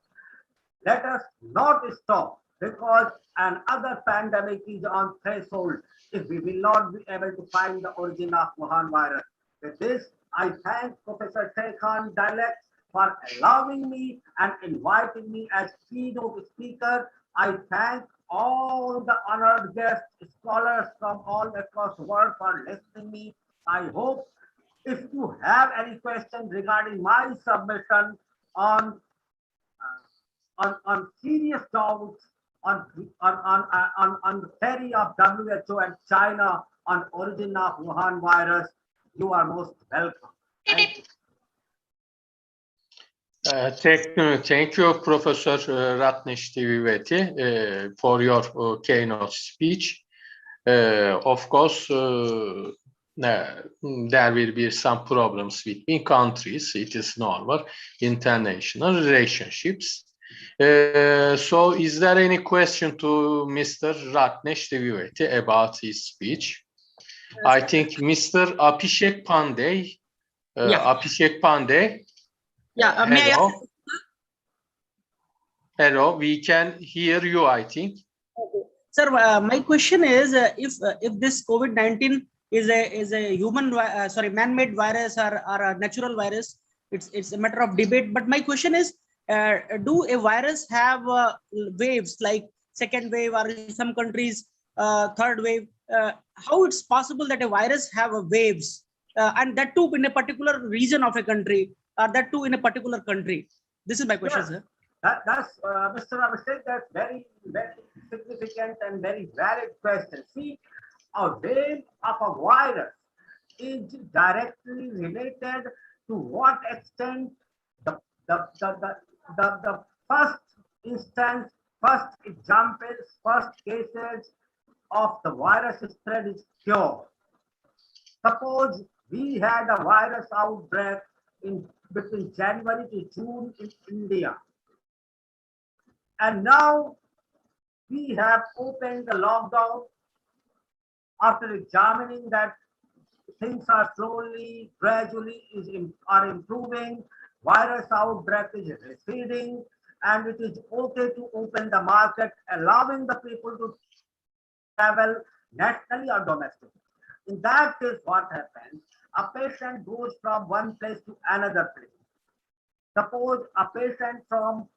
let us not stop, because another pandemic is on threshold if we will not be able to find the origin of Wuhan virus. With this, I thank Professor Tekhan DİLEK for allowing me and inviting me as keynote speaker. I thank all the honored guests, scholars from all across the world for listening me. I hope if you have any questions regarding my submission on serious doubts on the theory of WHO and China on origin of Wuhan virus, you are most welcome. Thank you. Thank you, Professor Ratnesh Trivedi, for your keynote speech. Of course, there will be some problems between countries. It is normal, international relationships. So, is there any question to Mr. Ratnesh Trivedi about his speech? I think Mr. Abhishek Pandey. Abhishek Pandey. Yeah, may hello. I? Hello, we can hear you, I think. Okay. Sir, my question is, if this COVID-19 is a human, man-made virus or a natural virus, it's a matter of debate. But my question is, do a virus have waves like second wave, or in some countries third wave? How it's possible that a virus have waves, and that too in a particular region of a country, or that too in a particular country? This is my question, sir. That's Mr. Abhishek, that's very, very significant and very valid question. See, a wave of a virus is directly related to what extent the first instance, first examples, first cases of the virus spread is cured. Suppose we had a virus outbreak between January to June in India. And now we have opened the lockdown after examining that things are slowly, gradually are improving, virus outbreak is receding, and it is okay to open the market, allowing the people to travel nationally or domestically. In that case, what happens? A patient goes from one place to another place. Suppose a patient from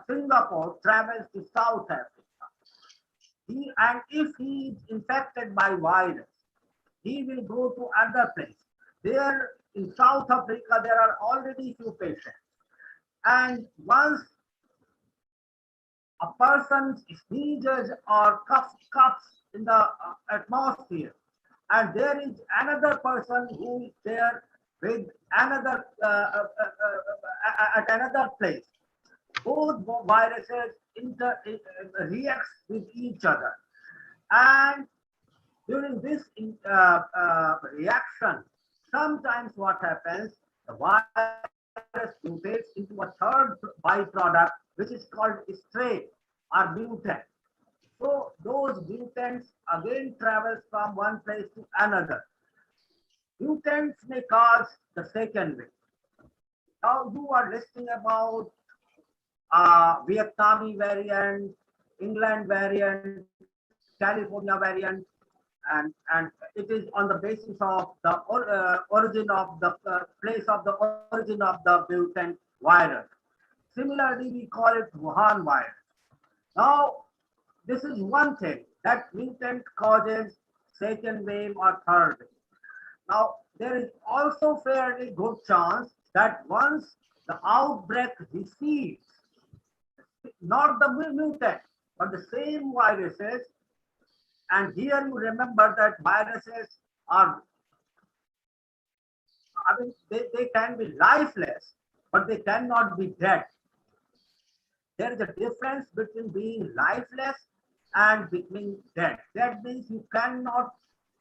Singapore travels to South Africa. And if he is infected by virus, he will go to other place. There in South Africa, there are already few patients. And once a person sneezes or coughs in the atmosphere, and there is another person who is there with another at another place, both viruses react with each other, and during this reaction, sometimes what happens, the virus mutates into a third byproduct, which is called stray or mutant. So those mutants again travels from one place to another. Mutants may cause the second wave. Now you are listening about Vietnamese variant, England variant, California variant, and it is on the basis of the origin of the place of the origin of the mutant virus. Similarly, we call it Wuhan virus. Now, this is one thing, that mutant causes second wave or third wave. Now, there is also fairly good chance that once the outbreak recedes, not the mutant, but the same viruses, and here you remember that viruses are, I mean, they can be lifeless, but they cannot be dead. There is a difference between being lifeless and between dead. That means you cannot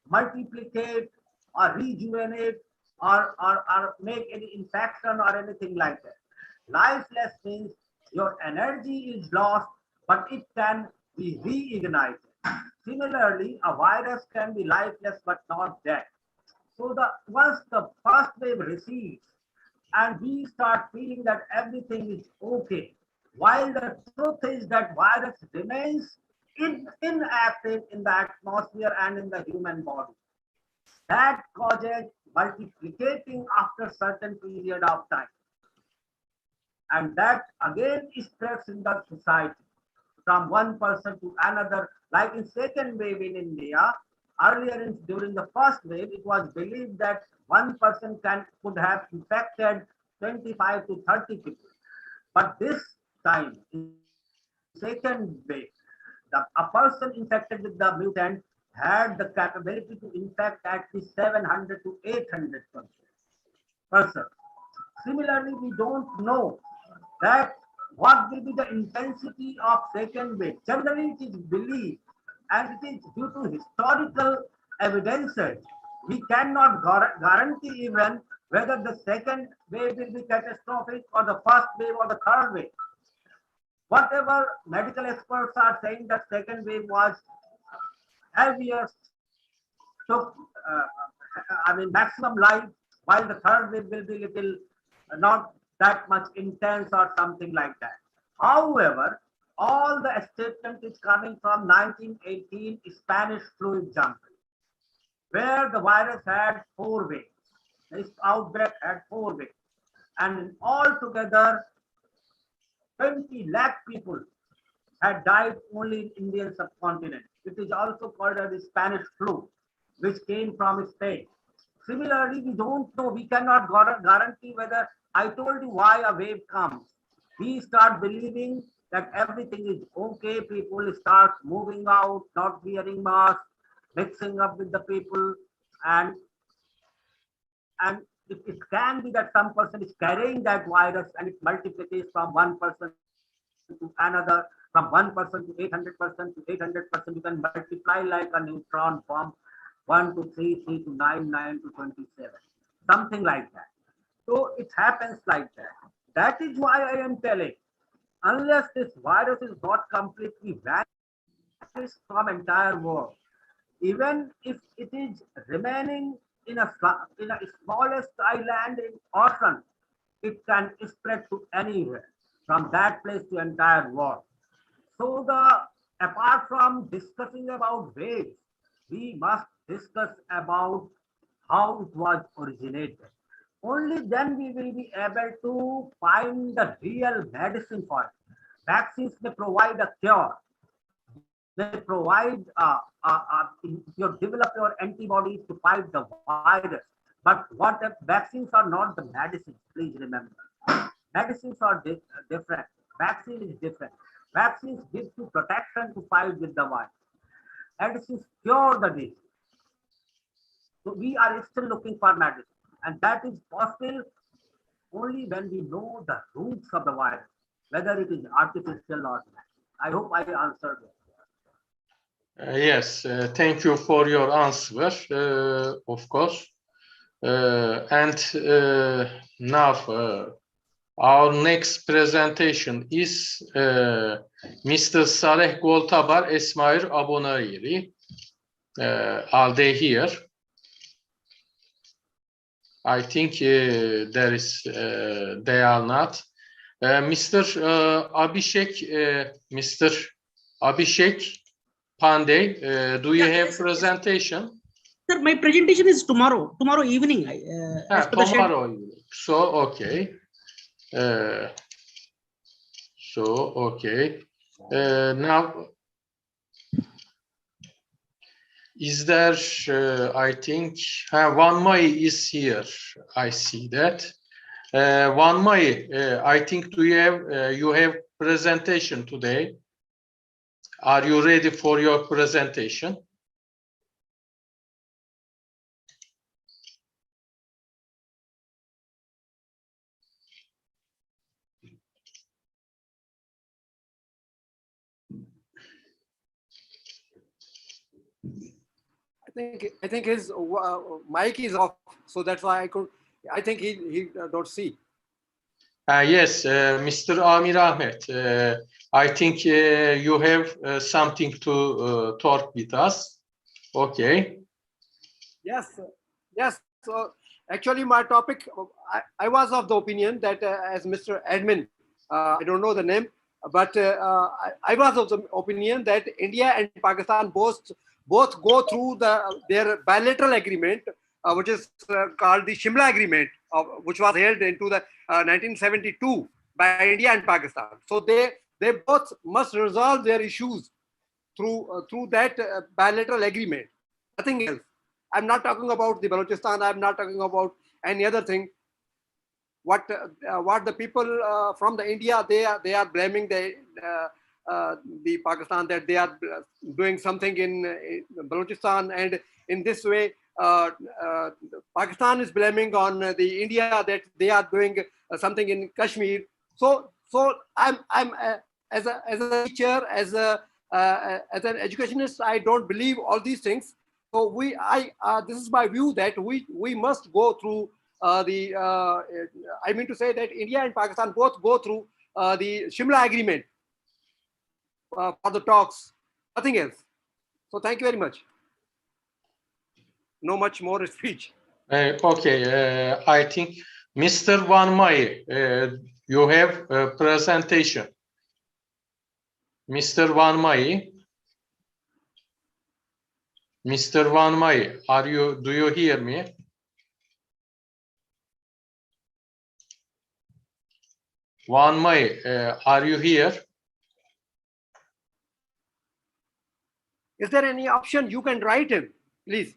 multiplicate or rejuvenate or make any infection or anything like that. Lifeless means your energy is lost, but it can be reignited. Similarly, a virus can be lifeless but not dead. So once the first wave recedes and we start feeling that everything is okay, while the truth is that virus remains inactive in the atmosphere and in the human body. That causes multiplicating after certain period of time. And that again spreads in the society from one person to another. Like in second wave in India, earlier during the first wave, it was believed that one person could have infected 25 to 30 people. But this time, in second wave, a person infected with the mutant had the capability to infect at least 700 to 800 persons. Similarly, we don't know that what will be the intensity of second wave. Generally, it is believed, and it is due to historical evidences. We cannot guarantee even whether the second wave will be catastrophic or the first wave or the third wave. Whatever medical experts are saying that second wave was heavier, took maximum life, while the third wave will be little not that much intense or something like that. However, all the statement is coming from 1918 Spanish flu example, where the virus had 4 waves. This outbreak had 4 waves, and altogether 20 lakh people had died only in Indian subcontinent. It is also called as the Spanish flu, which came from Spain. Similarly, we don't know, we cannot guarantee whether, I told you why a wave comes. We start believing that everything is okay, people start moving out, not wearing masks, mixing up with the people, and it can be that some person is carrying that virus and it multiplies from one person to another, from 1% to 800% to 800%. You can multiply like a neutron from 1 to 3, 3 to 9, 9 to 27, something like that. So it happens like that. That is why I am telling, unless this virus is not completely vanished from entire world, even if it is remaining in a smallest island in ocean, it can spread to anywhere, from that place to entire world. So apart from discussing about waves, we must discuss about how it was originated. Only then we will be able to find the real medicine for it. Vaccines may provide a cure. They provide, you develop your antibodies to fight the virus. But what if vaccines are not the medicines? Please remember, medicines are different. Vaccine is different. Vaccines give you protection to fight with the virus. Medicines cure the disease. So we are still looking for medicine, and that is possible only when we know the roots of the virus, whether it is artificial or not. I hope I answered it. Yes, thank you for your answer, of course. Now our next presentation is Mr. Saleh Goltabar Esmail Abonayeri. Are they here? I think they are not. Mr. Abhishek Pandey, do you have presentation? Sir, my presentation is tomorrow evening. Tomorrow evening. So, okay. Now, Is there, I think, Van Mai is here. I see that. Van Mai, I think you have presentation today. Are you ready for your presentation? I think his mic is off, so that's why I could. I think he don't see. Yes, Mr. Amir Ahmet, I think you have something to talk with us. Okay. Yes, yes. So actually, my topic, I was of the opinion that as Mr. Admin, I don't know the name, but I was of the opinion that India and Pakistan both go through their bilateral agreement, which is called the Shimla Agreement, which was held into the 1972 by India and Pakistan. So they both must resolve their issues through that bilateral agreement. Nothing else. I'm not talking about the Balochistan. I'm not talking about any other thing. What the people from the India, they are blaming the Pakistan that they are doing something in Balochistan, and in this way Pakistan is blaming on the India that they are doing something in Kashmir. So I'm as a teacher, as an educationist, I don't believe all these things. So this is my view that we must go through I mean to say that India and Pakistan both go through the Shimla Agreement for the talks, nothing else. So thank you very much. No much more speech. Okay, I think Mr. Van Mai, you have a presentation. Mr. Van Mai, Mr. Van Mai, do you hear me? Van Mai, are you here? Is there any option you can write him, please,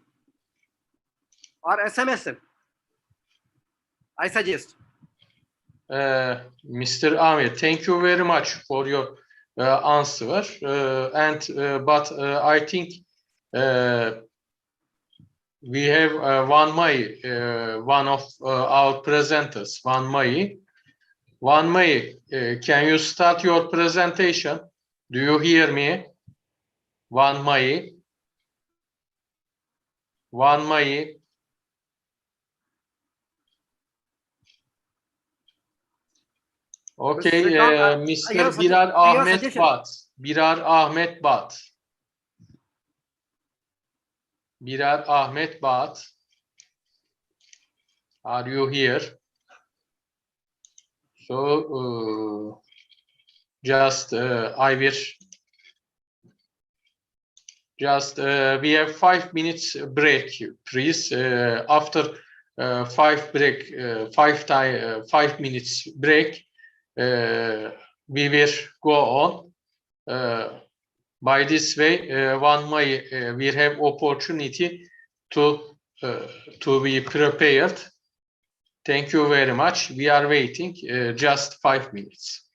or SMS him? I suggest. Mr. Ahmet, thank you very much for your answer. But I think we have Van Mai, one of our presenters, Van Mai. Van Mai, can you start your presentation? Do you hear me? Van Mai. Van Mai. Okay, Mr. Birar Ahmet Bat. Birar Ahmet Bat. Birar Ahmet Bat. Are you here? So just I will just we have 5 minutes break, please. After 5 minutes break, we will go on. By this way, one may we have opportunity to be prepared. Thank you very much. We are waiting just 5 minutes.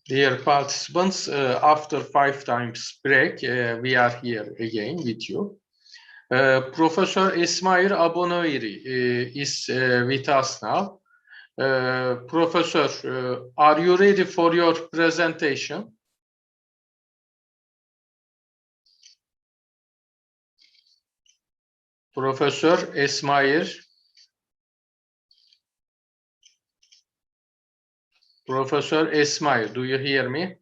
Dear participants, after 5 times break, we are here again with you. Professor Esmail Abonoiri is with us now. Professor, are you ready for your presentation? Professor Esmail. Professor Esmail, do you hear me?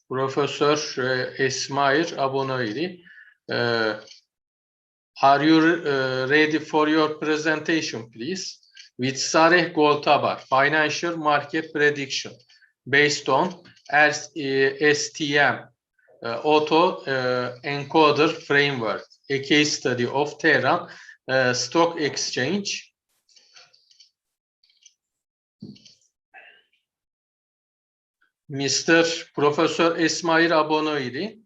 Professor Esmail Abonoiri, are you ready for your presentation, please? With Sareh Goltabar, Financial Market Prediction based on STM Auto Encoder Framework, a case study of Tehran Stock Exchange. Mr. Professor Esmail Abonoiri.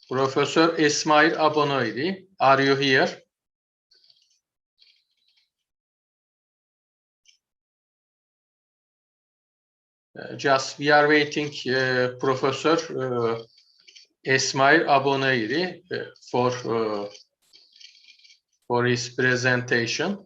Professor Esmail Abonoiri, are you here? Just we are waiting Professor Esmail Abonoiri for his presentation.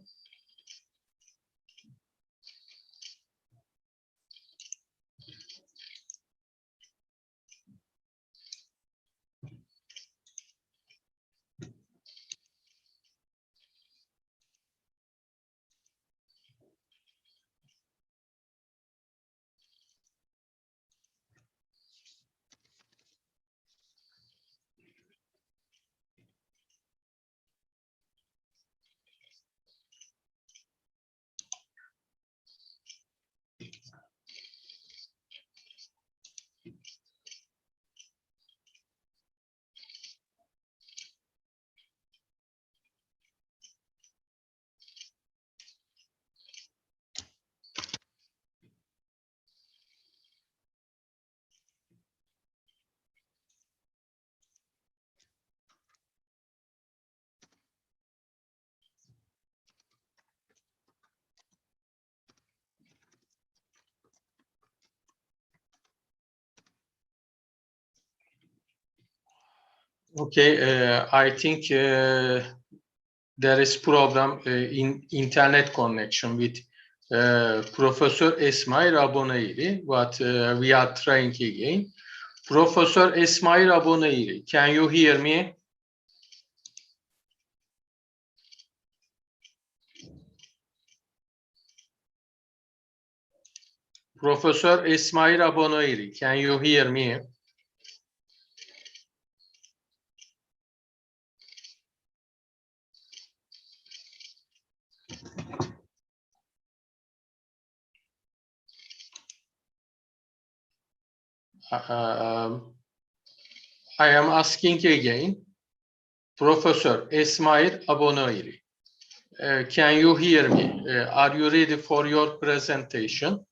Okay, I think there is problem in internet connection with Professor Esmail Abonoiri, but we are trying again. Professor Esmail Abonoiri, can you hear me? Professor Esmail Abonoiri, can you hear me? I am asking again, Professor Esmail Abonoiri, can you hear me? Are you ready for your presentation?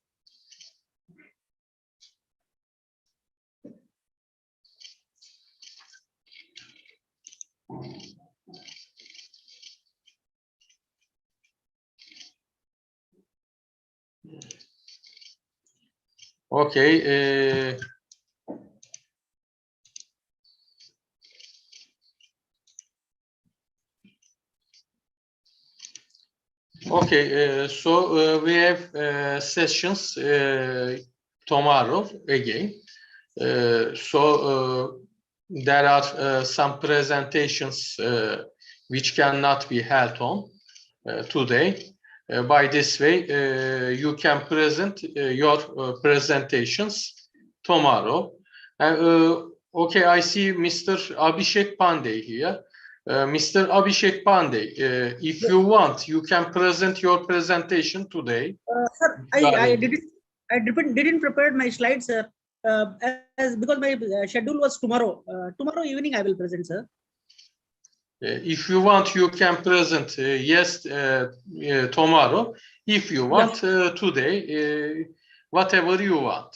Okay. Okay, so we have sessions tomorrow again. So there are some presentations which cannot be held on today. By this way, you can present your presentations tomorrow. Okay, I see Mr. Abhishek Pandey here. Mr. Abhishek Pandey, if you want, you can present your presentation today. Sir, I didn't prepare my slides, sir. Because my schedule was tomorrow. Tomorrow evening I will present, sir. If you want, you can present tomorrow. If you want, today, whatever you want.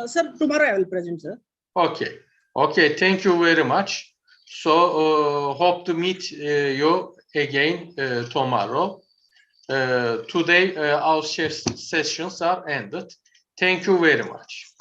Sir, tomorrow I will present, sir. Okay. Okay. Thank you very much. So hope to meet you again tomorrow. Today our sessions are ended. Thank you very much.